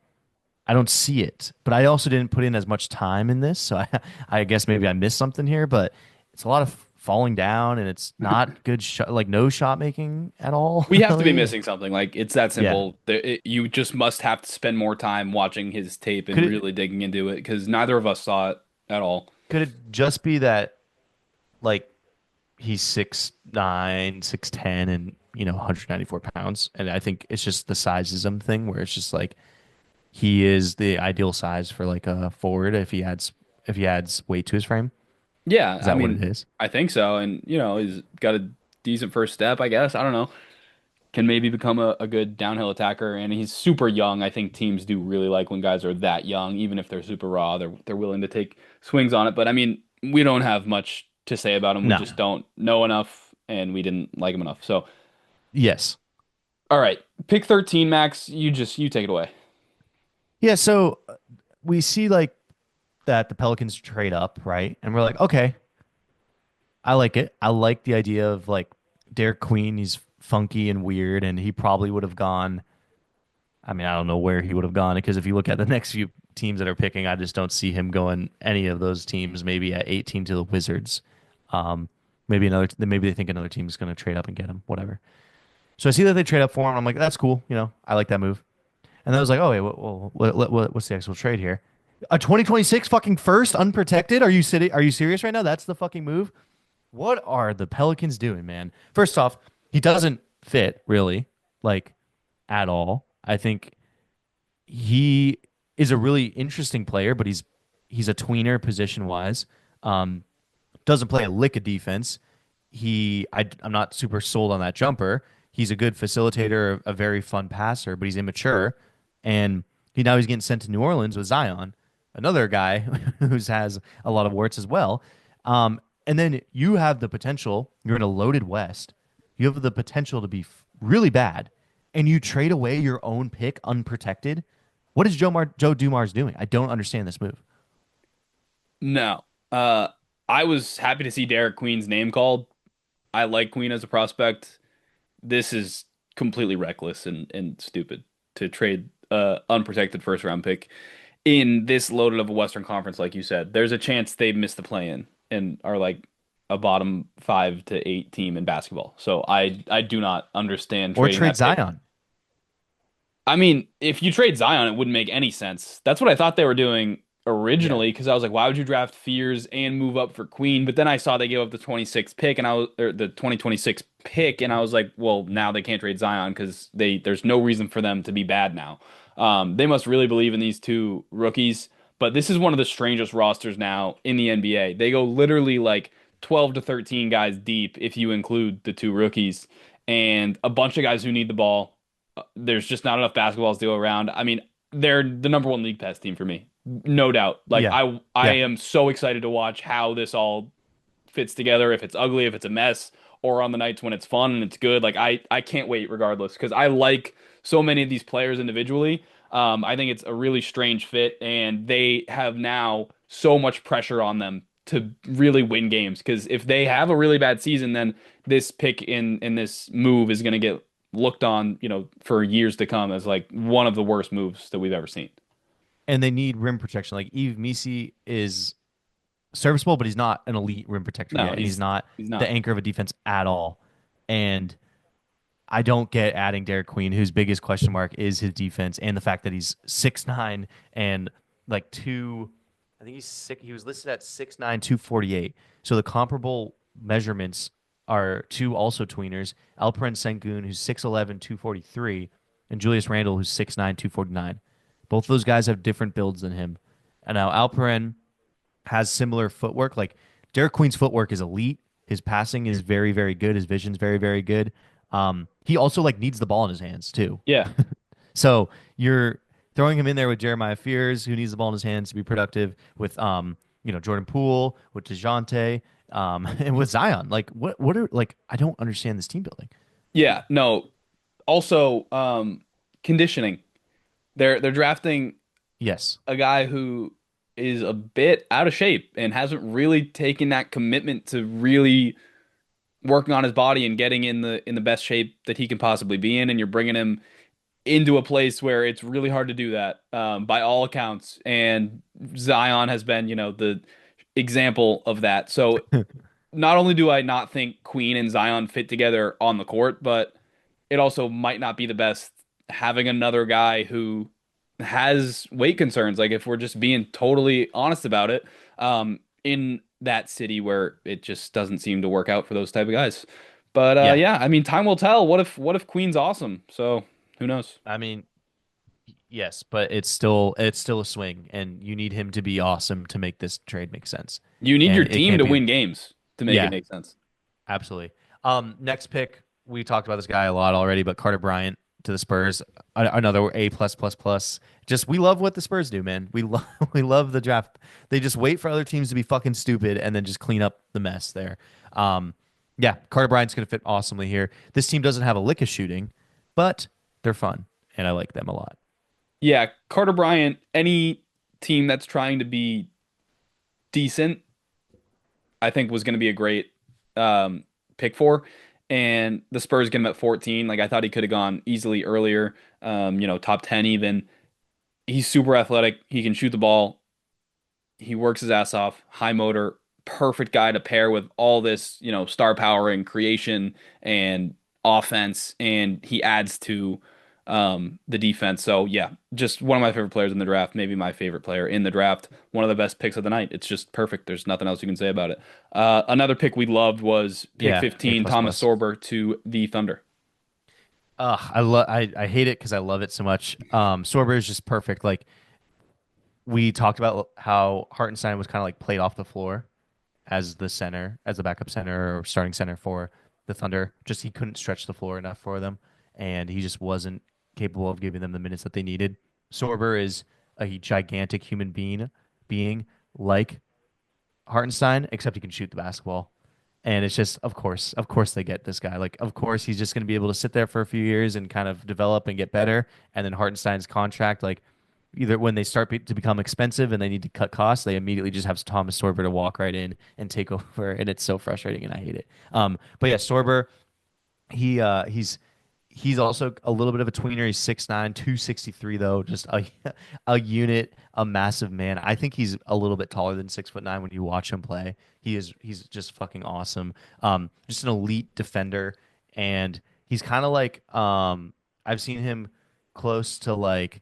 S2: I don't see it, but I also didn't put in as much time in this, so I guess maybe I missed something here. But it's a lot of falling down, and it's not good shot, like no shot making at all.
S1: We have to be
S2: Really,
S1: missing something. Like it's that
S2: yeah.
S1: simple. You just must have to spend more time watching his tape and
S2: Could it
S1: really digging into it because neither of us saw it at all.
S2: could it just be that like he's 6'9", 6'10", and 194 pounds, and I think it's just the sizeism thing where it's just like he is the ideal size for like a forward if he adds weight to his frame.
S1: Yeah,
S2: Is
S1: I
S2: that what it
S1: mean,
S2: is?
S1: I think so. And he's got a decent first step, I guess. I don't know. Can maybe become a good downhill attacker, and he's super young. I think teams do really like when guys are that young, even if they're super raw. They're willing to take swings on it. But I mean, we don't have much to say about him. We
S2: No.
S1: just don't know enough, and we didn't like him enough. So
S2: Yes.
S1: All right, pick 13, Max. You take it away.
S2: Yeah, so we see like that the Pelicans trade up, right? And we're like, okay, I like it. I like the idea of like Derek Queen. He's funky and weird, and he probably would have gone. I mean, I don't know where he would have gone because if you look at the next few teams that are picking, I just don't see him going any of those teams. Maybe at 18 to the Wizards. Um, maybe another. Maybe they think another team is going to trade up and get him. Whatever. So I see that they trade up for him. I'm like, that's cool. I like that move. And then I was like, oh wait, what's the actual trade here? A 2026 fucking first unprotected? Are you sitting? Are you serious right now? That's the fucking move. What are the Pelicans doing, man? First off, he doesn't fit really, like at all. I think he is a really interesting player, but he's a tweener position wise. Um, doesn't play a lick of defense. I'm not super sold on that jumper. He's a good facilitator, a very fun passer, but he's immature. And he's getting sent to New Orleans with Zion, another guy who has a lot of warts as well. And then you have the potential. You're in a loaded West. You have the potential to be really bad, and you trade away your own pick unprotected. What is Joe Dumars doing? I don't understand this move.
S1: No. I was happy to see Derek Queen's name called. I like Queen as a prospect. This is completely reckless and stupid to trade unprotected first round pick in this loaded of a Western Conference, like you said. There's a chance they miss the play-in and are like a bottom 5 to 8 team in basketball. So I do not understand
S2: Or
S1: trading
S2: trade
S1: that pick.
S2: Zion.
S1: I mean, if you trade Zion, it wouldn't make any sense. That's what I thought they were doing
S2: Yeah.
S1: originally because I was like, why would you draft Fears and move up for Queen? But then I saw they gave up the 26th pick and I was or the 2026 pick and I was like, well, now they can't trade Zion because there's no reason for them to be bad now. They must really believe in these two rookies. But this is one of the strangest rosters now in the NBA. They go literally like 12 to 13 guys deep if you include the two rookies and a bunch of guys who need the ball. There's just not enough basketballs to go around. I mean, they're the number one league pass team for me, no doubt. Like
S2: Yeah.
S1: I
S2: Yeah.
S1: am so excited to watch how this all fits together. If it's ugly, if it's a mess, or on the nights when it's fun and it's good. Like I can't wait regardless because I like so many of these players individually. I think it's a really strange fit, and they have now so much pressure on them to really win games. Because if they have a really bad season, then this pick in this move is going to get looked on, for years to come as like one of the worst moves that we've ever seen.
S2: And they need rim protection. Like Eve Misi is serviceable, but he's not an elite rim protector
S1: No,
S2: yet, and he's not
S1: he's
S2: the
S1: not.
S2: anchor of a defense at all. And I don't get adding Derek Queen, whose biggest question mark is his defense and the fact that he's 6'9" and like two. I think he's sick. He was listed at 6'9", 248. So the comparable measurements are two also tweeners: Alperen Sengun, who's 6'11", 243, and Julius Randle, who's 6'9", 249. Both of those guys have different builds than him. And now Alperen has similar footwork. Like Derek Queen's footwork is elite. His passing is very, very good. His vision's very, very good. He also like needs the ball in his hands too.
S1: Yeah.
S2: So you're throwing him in there with Jeremiah Fears, who needs the ball in his hands to be productive, with Jordan Poole, with DeJounte, and with Zion. Like what are like I don't understand this team building.
S1: Yeah. No. Also, conditioning. They're drafting
S2: Yes.
S1: a guy who is a bit out of shape and hasn't really taken that commitment to really working on his body and getting in the best shape that he can possibly be in. And you're bringing him into a place where it's really hard to do that, by all accounts. And Zion has been, the example of that. So not only do I not think Queen and Zion fit together on the court, but it also might not be the best having another guy who has weight concerns. Like if we're just being totally honest about it, in that city where it just doesn't seem to work out for those type of guys. But
S2: Yeah.
S1: yeah, I mean, time will tell. What if Queen's awesome? So who knows?
S2: I mean, yes, but it's still a swing, and you need him to be awesome to make this trade make sense.
S1: You need your
S2: And it
S1: team
S2: can't
S1: to
S2: be
S1: win games to make it
S2: yeah,
S1: make sense.
S2: absolutely. Next pick, we talked about this guy a lot already, but Carter Bryant to the Spurs, another A plus plus plus. Just we love what the Spurs do, man. We love we love the draft. They just wait for other teams to be fucking stupid and then just clean up the mess there. Yeah, Carter Bryant's gonna fit awesomely here. This team doesn't have a lick of shooting, but they're fun and I like them a lot.
S1: Yeah, Carter Bryant, any team that's trying to be decent, I think was going to be a great pick for. And the Spurs get him at 14. Like I thought he could have gone easily earlier, top 10 even. He's super athletic. He can shoot the ball. He works his ass off. High motor. Perfect guy to pair with all this, star power and creation and offense. And he adds to the defense. So yeah, just one of my favorite players in the draft. Maybe my favorite player in the draft. One of the best picks of the night. It's just perfect. There's nothing else you can say about it. Another pick we loved was pick
S2: Yeah, A
S1: 15,
S2: plus
S1: Thomas
S2: plus.
S1: Sorber to the Thunder.
S2: I hate it because I love it so much. Sorber is just perfect. Like we talked about how Hartenstein was kind of like played off the floor as the center, as the backup center or starting center for the Thunder. Just he couldn't stretch the floor enough for them, and he just wasn't capable of giving them the minutes that they needed. Sorber is a gigantic human being like Hartenstein, except he can shoot the basketball. And it's just, of course, they get this guy. Like, of course, he's just going to be able to sit there for a few years and kind of develop and get better. And then Hartenstein's contract, like, either when they start to become expensive and they need to cut costs, they immediately just have Thomas Sorber to walk right in and take over. And it's so frustrating, and I hate it. But yeah, Sorber, he's also a little bit of a tweener. He's 6'9", 263 though, just a unit, a massive man. I think he's a little bit taller than 6'9" when you watch him play. He's just fucking awesome. Just an elite defender, and he's kind of like I've seen him close to like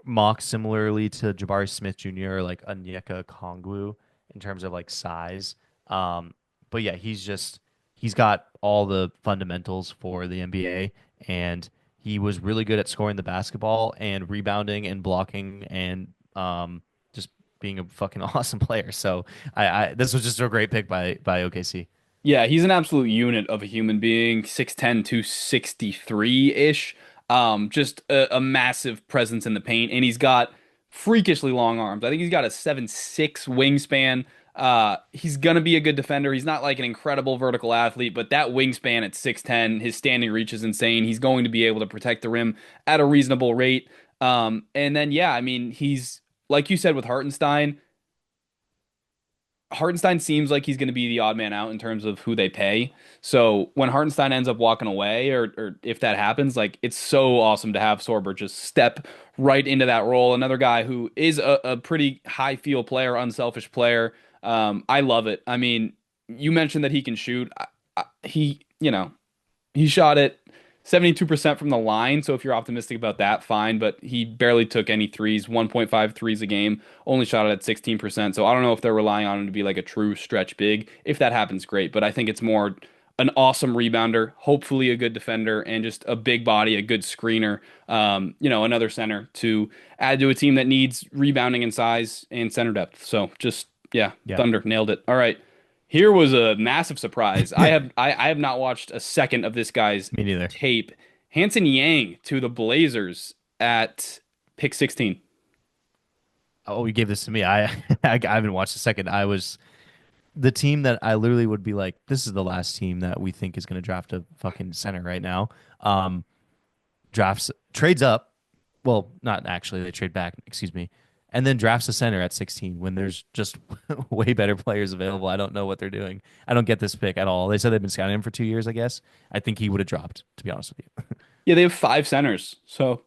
S2: mock similarly to Jabari Smith Jr. or like Onyeka Kongwu in terms of like size. But yeah, he's got all the fundamentals for the NBA, and he was really good at scoring the basketball and rebounding and blocking and just being a fucking awesome player. So I this was just a great pick by OKC.
S1: Yeah, he's an absolute unit of a human being, 6'10", 263-ish. Just a massive presence in the paint, and he's got freakishly long arms. I think he's got a 7'6" wingspan. He's gonna be a good defender. He's not like an incredible vertical athlete, but that wingspan at 6'10", his standing reach is insane. He's going to be able to protect the rim at a reasonable rate. And then yeah, I mean, he's like you said with Hartenstein. Hartenstein seems like he's going to be the odd man out in terms of who they pay. So when Hartenstein ends up walking away, or if that happens, like it's so awesome to have Sorber just step right into that role. Another guy who is a pretty high feel player, unselfish player. I love it. I mean, you mentioned that he can shoot. He shot it 72% from the line. So if you're optimistic about that, fine. But he barely took any threes, 1.5 threes a game, only shot it at 16%. So I don't know if they're relying on him to be like a true stretch big. If that happens, great. But I think it's more an awesome rebounder, hopefully a good defender, and just a big body, a good screener, another center to add to a team that needs rebounding and size and center depth. So just, yeah,
S2: Yeah,
S1: Thunder nailed it. All right. Here was a massive surprise. I have not watched a second of this guy's
S2: me neither.
S1: tape. Hanson Yang to the Blazers at pick 16.
S2: Oh, you gave this to me. I haven't watched a second. I was the team that I literally would be like, this is the last team that we think is going to draft a fucking center right now. Um, Drafts trades up. Well, not actually. They trade back. Excuse me, and then drafts a center at 16 when there's just way better players available. I don't know what they're doing. I don't get this pick at all. They said they've been scouting him for 2 years. I guess. I think he would have dropped. To be honest with you.
S1: Yeah, they have five centers, so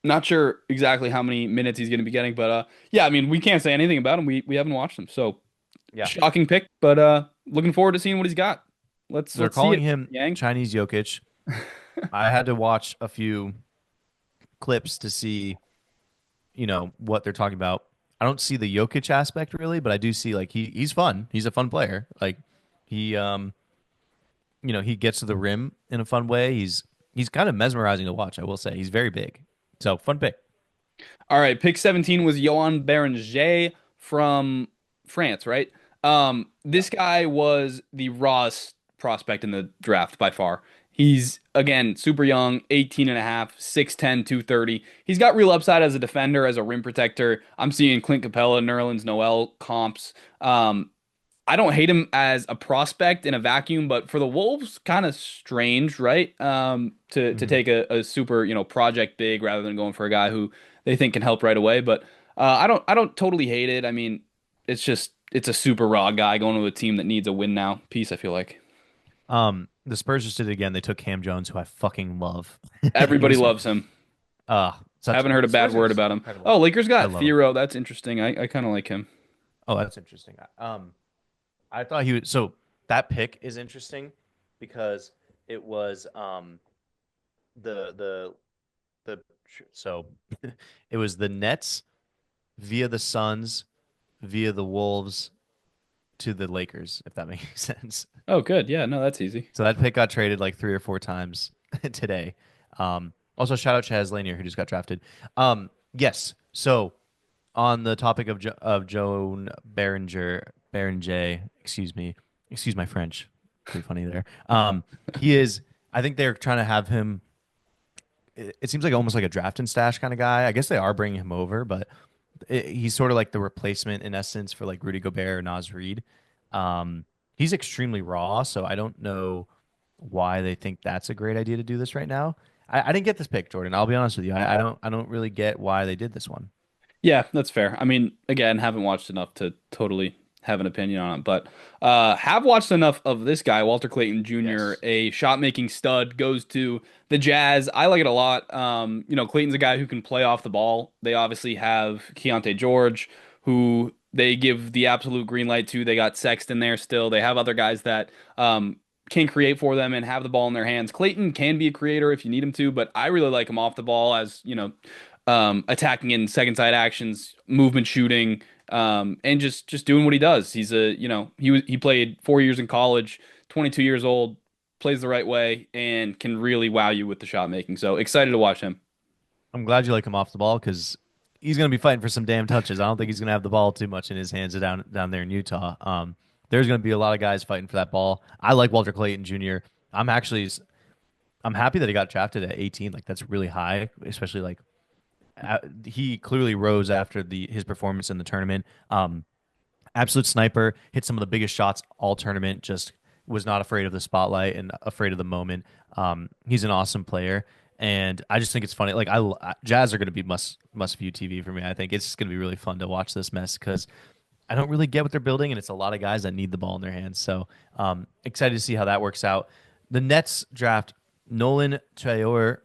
S1: not sure exactly how many minutes he's going to be getting, but yeah, I mean, we can't say anything about him. We haven't watched him, so
S2: Yeah.
S1: shocking pick, but looking forward to seeing what he's got.
S2: They're
S1: Let's see
S2: calling
S1: it,
S2: him
S1: Yang.
S2: Chinese Jokic. I had to watch a few clips to see, what they're talking about. I don't see the Jokic aspect really, but I do see like he's fun. He's a fun player. Like he he gets to the rim in a fun way. He's kind of mesmerizing to watch, I will say. He's very big. So, fun pick.
S1: All right, pick 17 was Yohan Berenger from France, right? This guy was the rawest prospect in the draft by far. He's, again, super young, 18 and a half, 6'10", 230. He's got real upside as a defender, as a rim protector. I'm seeing Clint Capella, Nerlens Noel comps. I don't hate him as a prospect in a vacuum, but for the Wolves, kind of strange, right? To
S2: Mhm.
S1: take a super, project big rather than going for a guy who they think can help right away. But I don't totally hate it. I mean, it's a super raw guy going to a team that needs a win now piece, I feel like.
S2: The Spurs just did it again. They took Cam Jones, who I fucking love. He
S1: Everybody
S2: was
S1: loves him.
S2: such
S1: Haven't heard a
S2: the
S1: bad
S2: Spurs are
S1: word
S2: just
S1: about him.
S2: incredible.
S1: Oh, Lakers
S2: I
S1: got
S2: love him.
S1: Thero. That's interesting. I kind of like him.
S2: Oh, that's interesting. I thought he was so that pick is interesting because it was the the the so it was the Nets via the Suns via the Wolves to the Lakers, if that makes sense.
S1: Oh, good. Yeah, no, that's easy.
S2: So that pick got traded like 3 or 4 times today. Also, shout out Chaz Lanier who just got drafted. Yes. So on the topic of Joan Berenger, excuse my French, pretty funny there. He is. I think they're trying to have him. It seems like almost like a draft and stash kind of guy. I guess they are bringing him over, but he's sort of like the replacement in essence for like Rudy Gobert or Naz Reid. He's extremely raw, so I don't know why they think that's a great idea to do this right now. I didn't get this pick, Jordan. I'll be honest with you. I don't really get why they did this one.
S1: Yeah, that's fair. I mean, again, haven't watched enough to totally have an opinion on it, but have watched enough of this guy, Walter Clayton Jr.,
S2: Yes.
S1: a shot making stud, goes to the Jazz. I like it a lot. Clayton's a guy who can play off the ball. They obviously have Keontae George, who they give the absolute green light to. They got Sexton there still. They have other guys that can create for them and have the ball in their hands. Clayton can be a creator if you need him to, but I really like him off the ball as, attacking in second side actions, movement shooting, and just doing what he does. He played 4 years in college, 22 years old, plays the right way, and can really wow you with the shot making. So excited to watch him.
S2: I'm glad you like him off the ball because he's going to be fighting for some damn touches. I don't think he's going to have the ball too much in his hands down there in Utah. There's going to be a lot of guys fighting for that ball. I like Walter Clayton Jr. I'm actually I'm happy that he got drafted at 18. Like that's really high, especially like he clearly rose after the his performance in the tournament. Absolute sniper, hit some of the biggest shots all tournament. Just was not afraid of the spotlight and afraid of the moment. He's an awesome player, and I just think it's funny. Like Jazz are going to be must view TV for me. I think it's just going to be really fun to watch this mess because I don't really get what they're building, and it's a lot of guys that need the ball in their hands. So excited to see how that works out. The Nets draft Nolan Traore.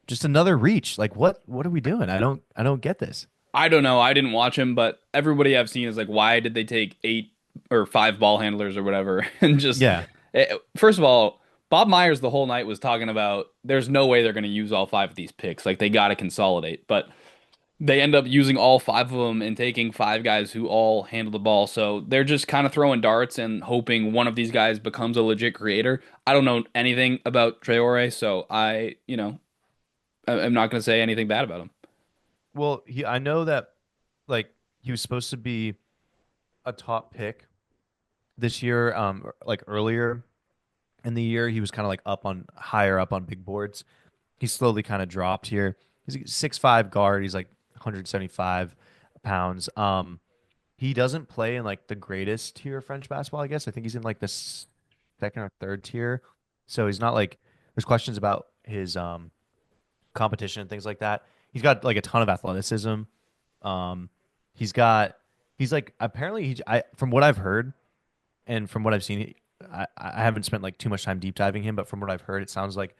S2: Just another reach. Like what are we doing? I don't get this.
S1: I don't know. I didn't watch him, but everybody I've seen is like, why did they take eight or five ball handlers or whatever? And just,
S2: Yeah.
S1: first of all, Bob Myers the whole night was talking about there's no way they're going to use all five of these picks. Like they got to consolidate. But they end up using all five of them and taking five guys who all handle the ball. So they're just kind of throwing darts and hoping one of these guys becomes a legit creator. I don't know anything about Traore, so I'm not going to say anything bad about him.
S2: Well, I know that like he was supposed to be a top pick this year, like earlier in the year. He was kind of like higher up on big boards. He slowly kind of dropped here. He's a 6'5" guard. He's like 175 pounds. He doesn't play in like the greatest tier of French basketball, I guess. I think he's in like the second or third tier. So he's not like there's questions about his competition and things like that. He's got like a ton of athleticism. Um, he's got he's like apparently from what I've heard and from what I've seen, I haven't spent like too much time deep diving him, but from what I've heard, it sounds like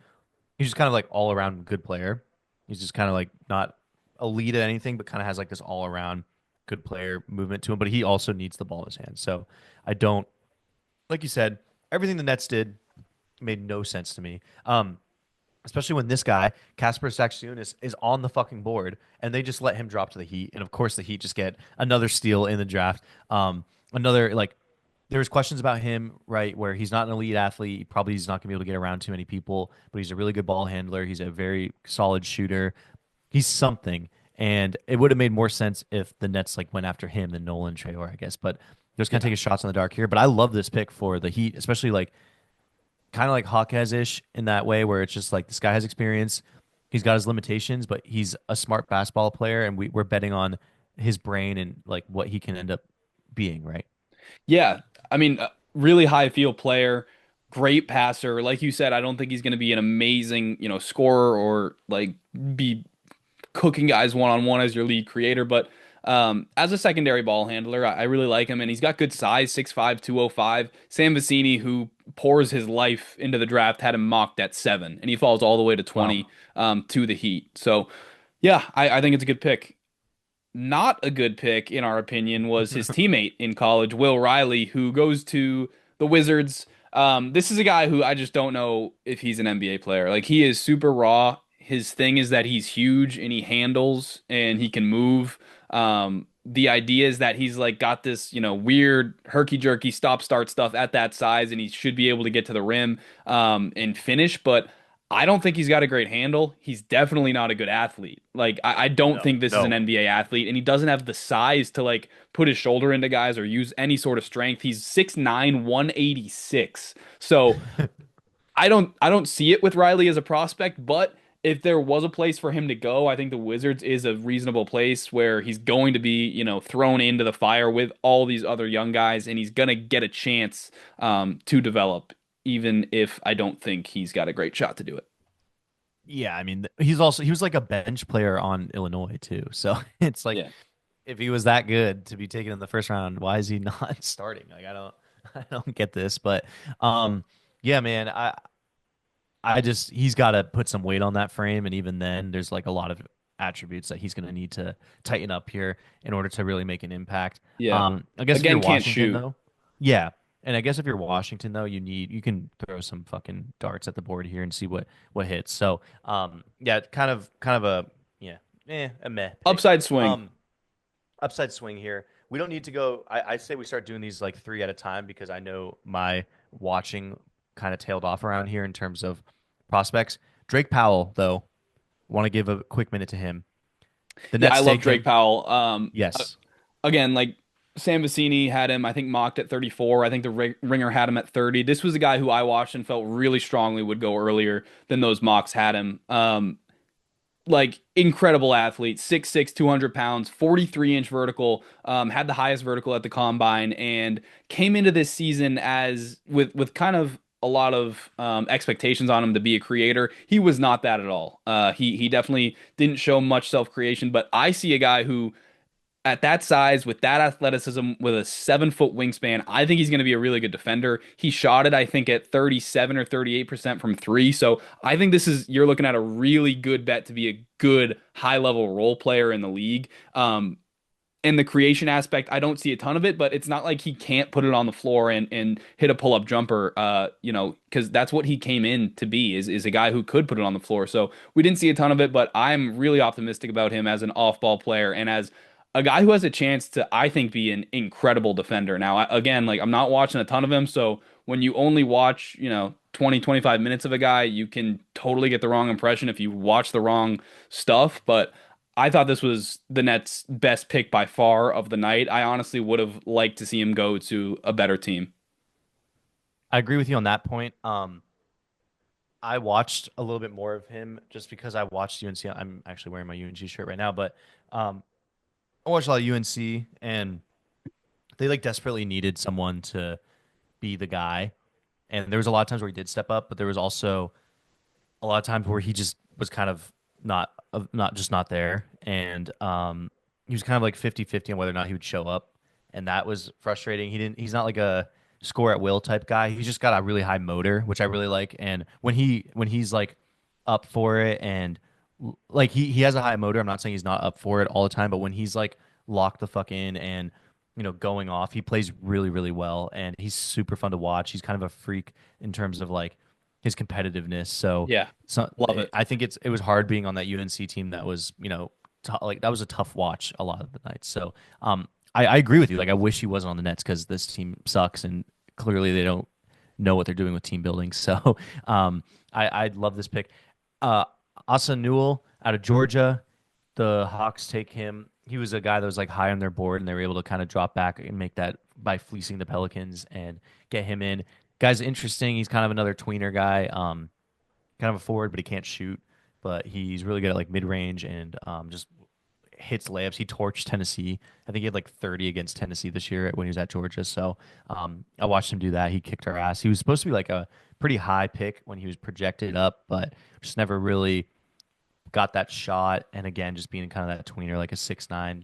S2: he's just kind of like all around good player. He's just kind of like not elite at anything, but kind of has like this all around good player movement to him. But he also needs the ball in his hand. So I don't like you said everything the Nets did made no sense to me. Especially when this guy, Casper Saxiunas, is on the fucking board and they just let him drop to the Heat. And of course, the Heat just get another steal in the draft. Another, like, there was questions about him, right, where he's not an elite athlete. Probably he's not going to be able to get around too many people, but he's a really good ball handler. He's a very solid shooter. He's something. And it would have made more sense if the Nets like went after him than Nolan Traore, I guess. But they're just kind of
S1: Yeah.
S2: taking shots in the dark here. But I love this pick for the Heat, especially like kind of like Hawkes-ish in that way, where it's just like this guy has experience. He's got his limitations, but he's a smart basketball player, and we're betting on his brain and like what he can end up being, right?
S1: Yeah, I mean, really high field player, great passer. Like you said, I don't think he's going to be an amazing, scorer or like be cooking guys one on one as your lead creator, but as a secondary ball handler, I really like him, and he's got good size, 6'5", 205. Sam Vecini, who pours his life into the draft, had him mocked at 7, and he falls all the way to
S2: Wow.
S1: 20 to the Heat. So, yeah, I think it's a good pick. Not a good pick, in our opinion, was his teammate in college, Will Riley, who goes to the Wizards. This is a guy who I just don't know if he's an NBA player. Like, he is super raw. His thing is that he's huge and he handles and he can move. The idea is that he's like got this, weird herky jerky stop start stuff at that size, and he should be able to get to the rim and finish. But I don't think he's got a great handle. He's definitely not a good athlete. Like I don't
S2: No,
S1: think this is an
S2: no.
S1: NBA athlete, and he doesn't have the size to like put his shoulder into guys or use any sort of strength. He's 6'9", 186. So I don't see it with Riley as a prospect, but if there was a place for him to go, I think the Wizards is a reasonable place where he's going to be, thrown into the fire with all these other young guys, and he's gonna get a chance to develop, even if I don't think he's got a great shot to do it.
S2: Yeah, I mean, he was like a bench player on Illinois too. So it's like
S1: Yeah.
S2: if he was that good to be taken in the first round, why is he not starting? Like I don't get this. But yeah, man, I just he's got to put some weight on that frame, and even then, there's like a lot of attributes that he's going to need to tighten up here in order to really make an impact.
S1: Yeah.
S2: I guess if you're
S1: Again, can't
S2: Washington
S1: shoot.
S2: though, yeah, and I guess if you're Washington though, you can throw some fucking darts at the board here and see what hits. So yeah, kind of a yeah, a meh pick.
S1: Upside swing.
S2: Um, upside swing here. We don't need to go. I say we start doing these like three at a time because I know my watching kind of tailed off around here in terms of prospects. Drake Powell, though, want to give a quick minute to him. The
S1: Yeah, I
S2: Nets
S1: love
S2: take
S1: Drake
S2: him.
S1: Powell.
S2: Yes.
S1: Again, like Sam Vecini had him, I think, mocked at 34. I think the Ringer had him at 30. This was a guy who I watched and felt really strongly would go earlier than those mocks had him. Like incredible athlete, 6'6", 200 pounds, 43-inch vertical, had the highest vertical at the combine, and came into this season as with kind of a lot of expectations on him to be a creator. He was not that at all. He definitely didn't show much self-creation, but I see a guy who at that size, with that athleticism, with a 7 foot wingspan, I think he's going to be a really good defender. He shot it, I think, at 37 or 38% from three. So I think you're looking at a really good bet to be a good high level role player in the league. And the creation aspect, I don't see a ton of it, but it's not like he can't put it on the floor and hit a pull up jumper, because that's what he came in to be is a guy who could put it on the floor. So we didn't see a ton of it, but I'm really optimistic about him as an off ball player and as a guy who has a chance to, I think, be an incredible defender. Now, again, like I'm not watching a ton of him, so when you only watch, 20, 25 minutes of a guy, you can totally get the wrong impression if you watch the wrong stuff. But I thought this was the Nets' best pick by far of the night. I honestly would have liked to see him go to a better team.
S2: I agree with you on that point. I watched a little bit more of him just because I watched UNC. I'm actually wearing my UNC shirt right now, but um, I watched a lot of UNC, and they like desperately needed someone to be the guy. And there was a lot of times where he did step up, but there was also a lot of times where he just was kind of not there, and he was kind of like 50-50 on whether or not he would show up, and that was frustrating. He's not like a score at will type guy. He's just got a really high motor, which I really like. And when he's like up for it, and like he has a high motor. I'm not saying he's not up for it all the time, but when he's like locked the fuck in and going off, he plays really really well, and he's super fun to watch. He's kind of a freak in terms of like his competitiveness. So,
S1: Yeah,
S2: so
S1: love it.
S2: I think it was hard being on that UNC team that was like that was a tough watch a lot of the nights. So I agree with you. Like I wish he wasn't on the Nets because this team sucks and clearly they don't know what they're doing with team building. So I love this pick. Uh, Asa Newell out of Georgia, the Hawks take him. He was a guy that was like high on their board, and they were able to kind of drop back and make that by fleecing the Pelicans and get him in. Guy's interesting. He's kind of another tweener guy, kind of a forward, but he can't shoot. But he's really good at like mid range and just hits layups. He torched Tennessee. I think he had like 30 against Tennessee this year when he was at Georgia. So I watched him do that. He kicked our ass. He was supposed to be like a pretty high pick when he was projected up, but just never really got that shot. And again, just being kind of that tweener, like a 6'9"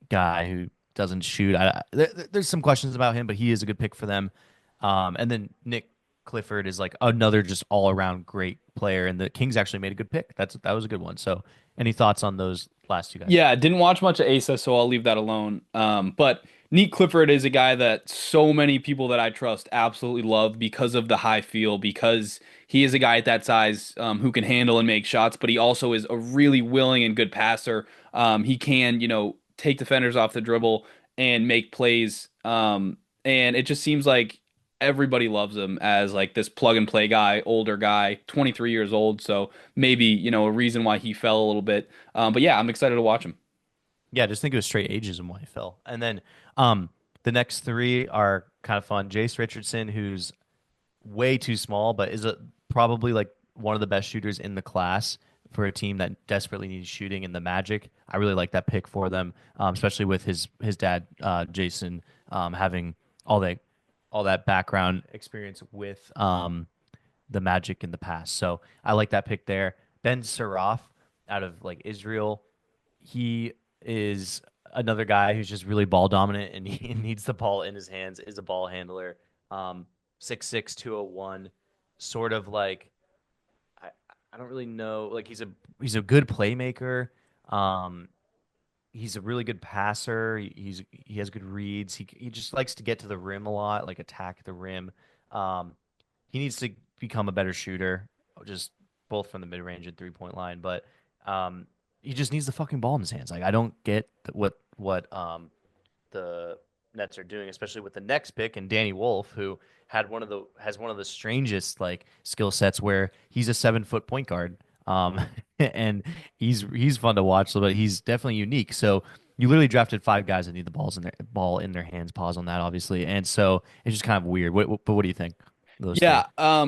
S2: guy who doesn't shoot. There's some questions about him, but he is a good pick for them. And then Nick Clifford is like another just all around great player, and the Kings actually made a good pick. That was a good one. So, any thoughts on those last two guys?
S1: Yeah, didn't watch much of Asa, so I'll leave that alone. But Neat Clifford is a guy that so many people that I trust absolutely love because of the high feel, because he is a guy at that size who can handle and make shots, but he also is a really willing and good passer. He can, take defenders off the dribble and make plays. And it just seems like everybody loves him as like this plug and play guy, older guy, 23 years old. So maybe, a reason why he fell a little bit. But yeah, I'm excited to watch him.
S2: Yeah, just think it was straight ageism why he fell. And then the next three are kind of fun. Jace Richardson, who's way too small, but is probably like one of the best shooters in the class for a team that desperately needs shooting in the Magic. I really like that pick for them, especially with his dad Jason having all that all that background experience with the Magic in the past. So I like that pick there. Ben Saraf out of like Israel, he is another guy who's just really ball dominant and he needs the ball in his hands, is a ball handler. 6'6", 201, sort of like I, I don't really know. Like he's a good playmaker. Um, he's a really good passer. He has good reads. He just likes to get to the rim a lot, like attack the rim. Um, he needs to become a better shooter, just both from the mid range and 3 point line. But he just needs the fucking ball in his hands. Like I don't get what the Nets are doing, especially with the next pick and Danny Wolf, who has one of the strangest like skill sets where he's a 7 foot point guard. And he's fun to watch, but he's definitely unique. So you literally drafted five guys that need the ball in their hands. Pause on that, obviously, and so it's just kind of weird. But what do you think? Those three?
S1: Yeah,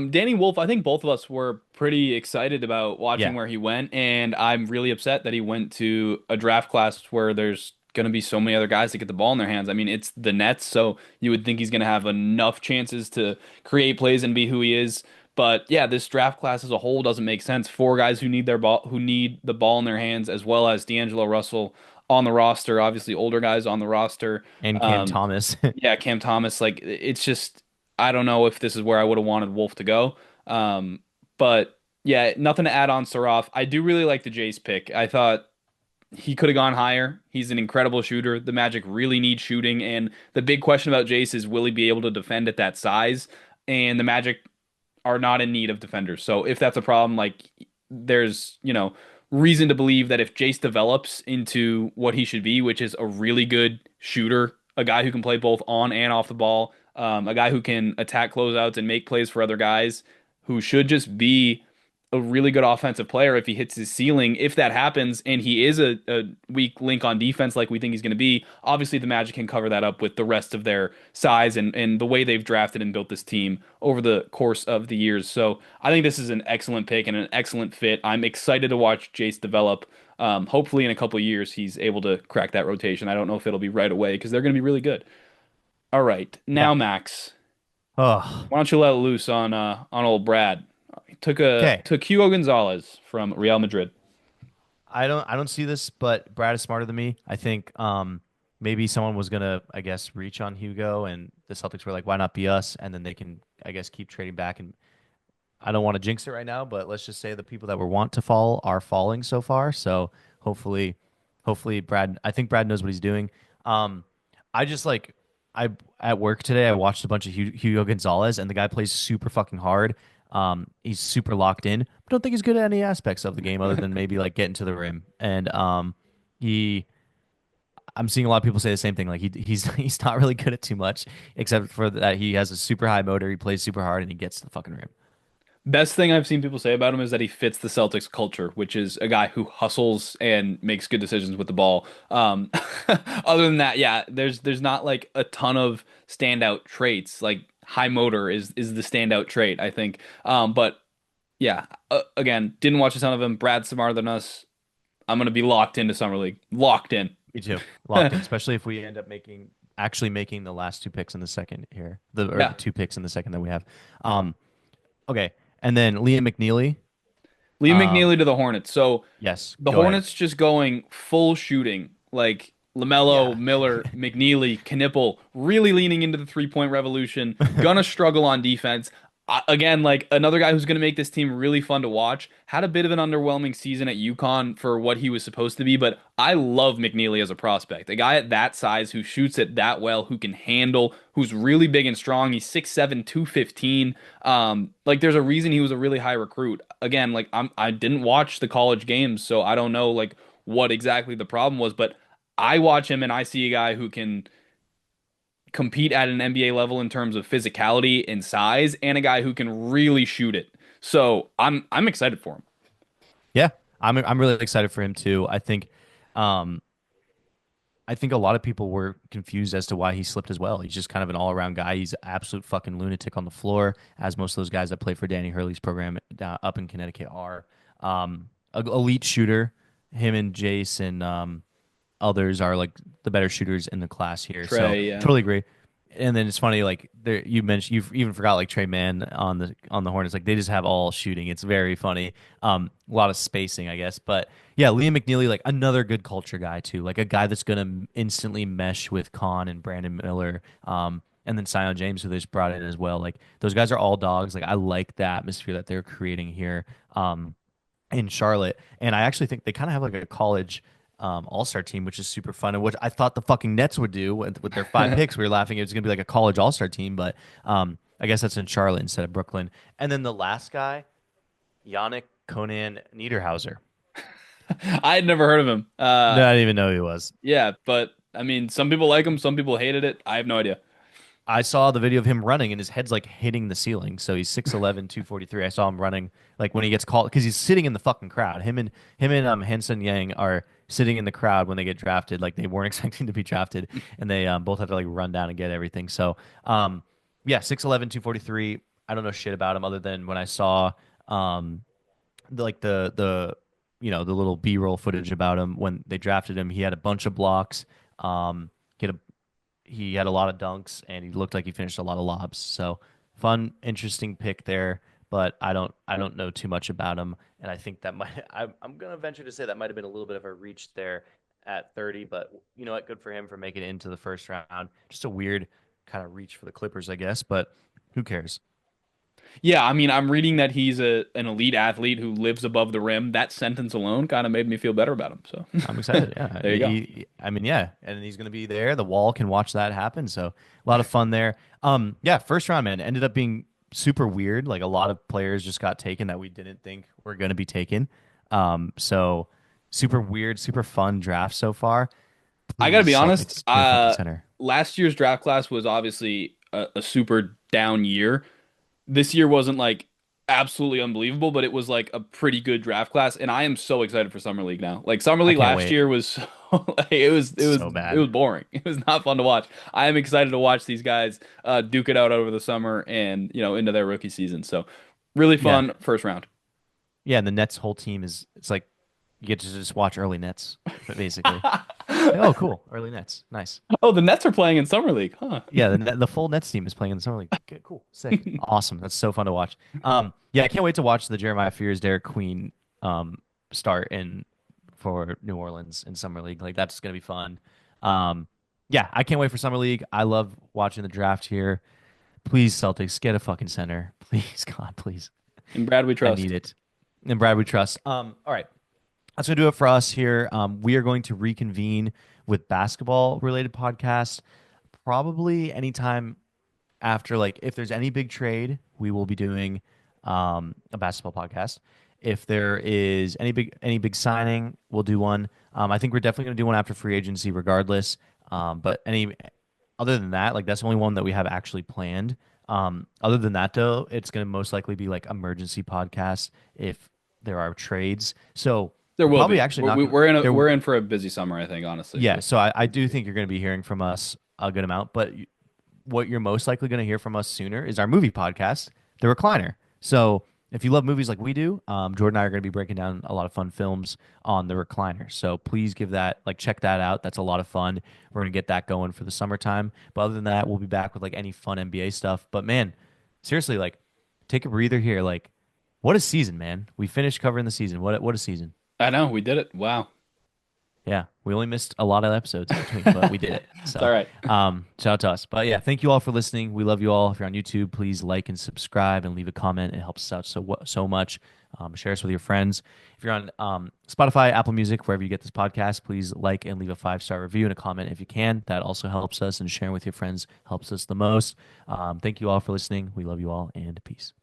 S1: Danny Wolf, I think both of us were pretty excited about watching
S2: Yeah,
S1: where he went, and I'm really upset that he went to a draft class where there's going to be so many other guys to get the ball in their hands. I mean, it's the Nets, so you would think he's going to have enough chances to create plays and be who he is. But yeah, this draft class as a whole doesn't make sense. Four guys who need who need the ball in their hands, as well as D'Angelo Russell on the roster. Obviously, older guys on the roster.
S2: and Cam
S1: Um,
S2: Thomas.
S1: yeah, Cam Thomas. Like it's just I don't know if this is where I would have wanted Wolf to go. Um, but yeah, nothing to add on Saraf. I do really like the Jace pick. I thought he could have gone higher. He's an incredible shooter. The Magic really need shooting, and the big question about Jace is will he be able to defend at that size? And the Magic are not in need of defenders. So if that's a problem, like there's, reason to believe that if Jace develops into what he should be, which is a really good shooter, a guy who can play both on and off the ball, a guy who can attack closeouts and make plays for other guys, who should just be a really good offensive player if he hits his ceiling. If that happens and he is a weak link on defense like we think he's going to be, obviously the Magic can cover that up with the rest of their size and the way they've drafted and built this team over the course of the years. So I think this is an excellent pick and an excellent fit. I'm excited to watch Jace develop. Hopefully in a couple of years he's able to crack that rotation. I don't know if it'll be right away because they're going to be really good. All right,
S2: Yeah.
S1: now Max,
S2: Oh,
S1: why don't you let loose on old Brad? He
S2: okay.
S1: took Hugo Gonzalez from Real Madrid.
S2: I don't see this, but Brad is smarter than me. I think maybe someone was gonna, I guess, reach on Hugo, and the Celtics were like, why not be us? And then they can, I guess, keep trading back. And I don't want to jinx it right now, but let's just say the people that were want to fall are falling so far. So hopefully, hopefully Brad. I think Brad knows what he's doing. I just like I at work today. I watched a bunch of Hugo Gonzalez, and the guy plays super fucking hard. He's super locked in. But don't think he's good at any aspects of the game other than maybe like getting to the rim. And he, I'm seeing a lot of people say the same thing. Like he's not really good at too much, except for that he has a super high motor. He plays super hard, and he gets to the fucking rim.
S1: Best thing I've seen people say about him is that he fits the Celtics culture, which is a guy who hustles and makes good decisions with the ball. Other than that, yeah, there's not like a ton of standout traits. Like high motor is the standout trait, I think. But yeah, again, didn't watch a ton of him. Brad's smarter than us. I'm gonna be locked into summer league. Locked in.
S2: Me too. Locked in, especially if we end up actually making the last two picks in the second here, the
S1: Yeah.
S2: two picks in the second that we have. Um, okay, and then Liam McNeely.
S1: Liam
S2: Um,
S1: McNeely to the Hornets. So
S2: yes,
S1: the
S2: go ahead.
S1: Hornets just going full shooting, like LaMelo,
S2: Yeah.
S1: Miller, McNeely, Knipple, really leaning into the 3-point revolution. Gonna struggle on defense. Again, like another guy who's gonna make this team really fun to watch. Had a bit of an underwhelming season at UConn for what he was supposed to be, but I love McNeely as a prospect. A guy at that size who shoots it that well, who can handle, who's really big and strong. He's 6'7", 215. Like there's a reason he was a really high recruit. Again, like I didn't watch the college games, so I don't know like what exactly the problem was, but I watch him and I see a guy who can compete at an NBA level in terms of physicality and size, and a guy who can really shoot it. So I'm excited for him.
S2: Yeah, I'm really excited for him too. Um, I think a lot of people were confused as to why he slipped as well. He's just kind of an all around guy. He's an absolute fucking lunatic on the floor, as most of those guys that play for Danny Hurley's program up in Connecticut are. Elite shooter. Him and Jace and others are like the better shooters in the class here. So
S1: Trey, yeah.
S2: totally agree. And then it's funny, like there you mentioned, you've even forgot like Trey Mann on the Hornets. Like they just have all shooting. It's very funny. A lot of spacing, I guess. But yeah, Liam McNeely, like another good culture guy too. Like a guy that's gonna instantly mesh with Kahn and Brandon Miller. And then Sion James, who they just brought in as well. Like those guys are all dogs. Like I like the atmosphere that they're creating here. In Charlotte, and I actually think they kind of have like a college all-star team, which is super fun, and which I thought the fucking Nets would do with their five picks. We were laughing it was going to be like a college all-star team, but I guess that's in Charlotte instead of Brooklyn. And then the last guy, Yannick Conan Niederhauser.
S1: I had never heard of him.
S2: No, I didn't even know who he was.
S1: Yeah, but I mean, some people like him, some people hated it. I have no idea.
S2: I saw the video of him running and his head's like hitting the ceiling. So he's 6'11", 243. I saw him running like when he gets called because he's sitting in the fucking crowd. Him and Henson Yang are sitting in the crowd when they get drafted. Like they weren't expecting to be drafted, and they both have to like run down and get everything. So yeah, 6'11", 243. I don't know shit about him other than when I saw the the little B-roll footage about him when they drafted him. He had a bunch of blocks. He had he had a lot of dunks and he looked like he finished a lot of lobs. So fun, interesting pick there. But I don't know too much about him, and I think that I'm gonna venture to say that might have been a little bit of a reach there at 30. But you know what? Good for him for making it into the first round. Just a weird kind of reach for the Clippers, I guess. But who cares?
S1: Yeah, I mean, I'm reading that he's an elite athlete who lives above the rim. That sentence alone kind of made me feel better about him. So
S2: I'm excited. Yeah,
S1: there you go.
S2: I mean, yeah, and he's gonna be there. The wall can watch that happen. So a lot of fun there. Yeah, first round, man, ended up being super weird. Like a lot of players just got taken that we didn't think were gonna be taken. So super weird, super fun draft so far.
S1: I got to
S2: Please,
S1: be honest.
S2: Celtics, get a fucking center.
S1: Last year's draft class was obviously a super down year. This year wasn't like absolutely unbelievable, but it was like a pretty good draft class, and I am so excited for summer league now. Like summer
S2: I
S1: league
S2: can't
S1: last
S2: wait.
S1: year was like,
S2: So
S1: it
S2: bad.
S1: was boring. It was not fun to watch. I am excited to watch these guys duke it out over the summer and into their rookie season. So really
S2: Yeah.
S1: fun first round.
S2: Yeah, and the Nets whole team is it's like you get to just watch early Nets, basically. Like, oh, cool. Early Nets. Nice.
S1: Oh, the Nets are playing in summer league, huh?
S2: Yeah, the full Nets team is playing in the summer league. Okay, cool. Sick. Awesome. That's so fun to watch. Yeah, I can't wait to watch the Jeremiah Fears Derek Queen start in for New Orleans in summer league. Like that's gonna be fun. Yeah, I can't wait for summer league. I love watching the draft here. Please, Celtics, get a fucking center. Please, God, please.
S1: And Brad, we
S2: I
S1: trust.
S2: need it. And Brad, we trust. All right. That's gonna do it for us here. We are going to reconvene with basketball related podcasts probably anytime after, like, if there's any big trade, we will be doing a basketball podcast. If there is any big signing, we'll do one. I think we're definitely going to do one after free agency, regardless. But any other than that, like that's the only one that we have actually planned. Other than that, though, it's going to most likely be like emergency podcast if there are trades. So
S1: There
S2: we're
S1: will
S2: probably
S1: be.
S2: actually not. There,
S1: We're in for a busy summer, I think, honestly.
S2: yeah. So I do think you're going to be hearing from us a good amount, but what you're most likely going to hear from us sooner is our movie podcast, The Recliner. So if you love movies like we do, Jordan and I are going to be breaking down a lot of fun films on the recliner. So please give that, like, check that out. That's a lot of fun. We're going to get that going for the summertime. But other than that, we'll be back with like any fun NBA stuff. But man, seriously, like, take a breather here. Like, what a season, man. We finished covering the season. What a season.
S1: I know we did it. Wow.
S2: Yeah, we only missed a lot of episodes in between, but we did it.
S1: It's all
S2: So,
S1: right.
S2: shout out to us. But yeah, thank you all for listening. We love you all. If you're on YouTube, please like and subscribe and leave a comment. It helps us out so much. Share us with your friends. If you're on Spotify, Apple Music, wherever you get this podcast, please like and leave a 5-star review and a comment if you can. That also helps us, and sharing with your friends helps us the most. Thank you all for listening. We love you all, and peace.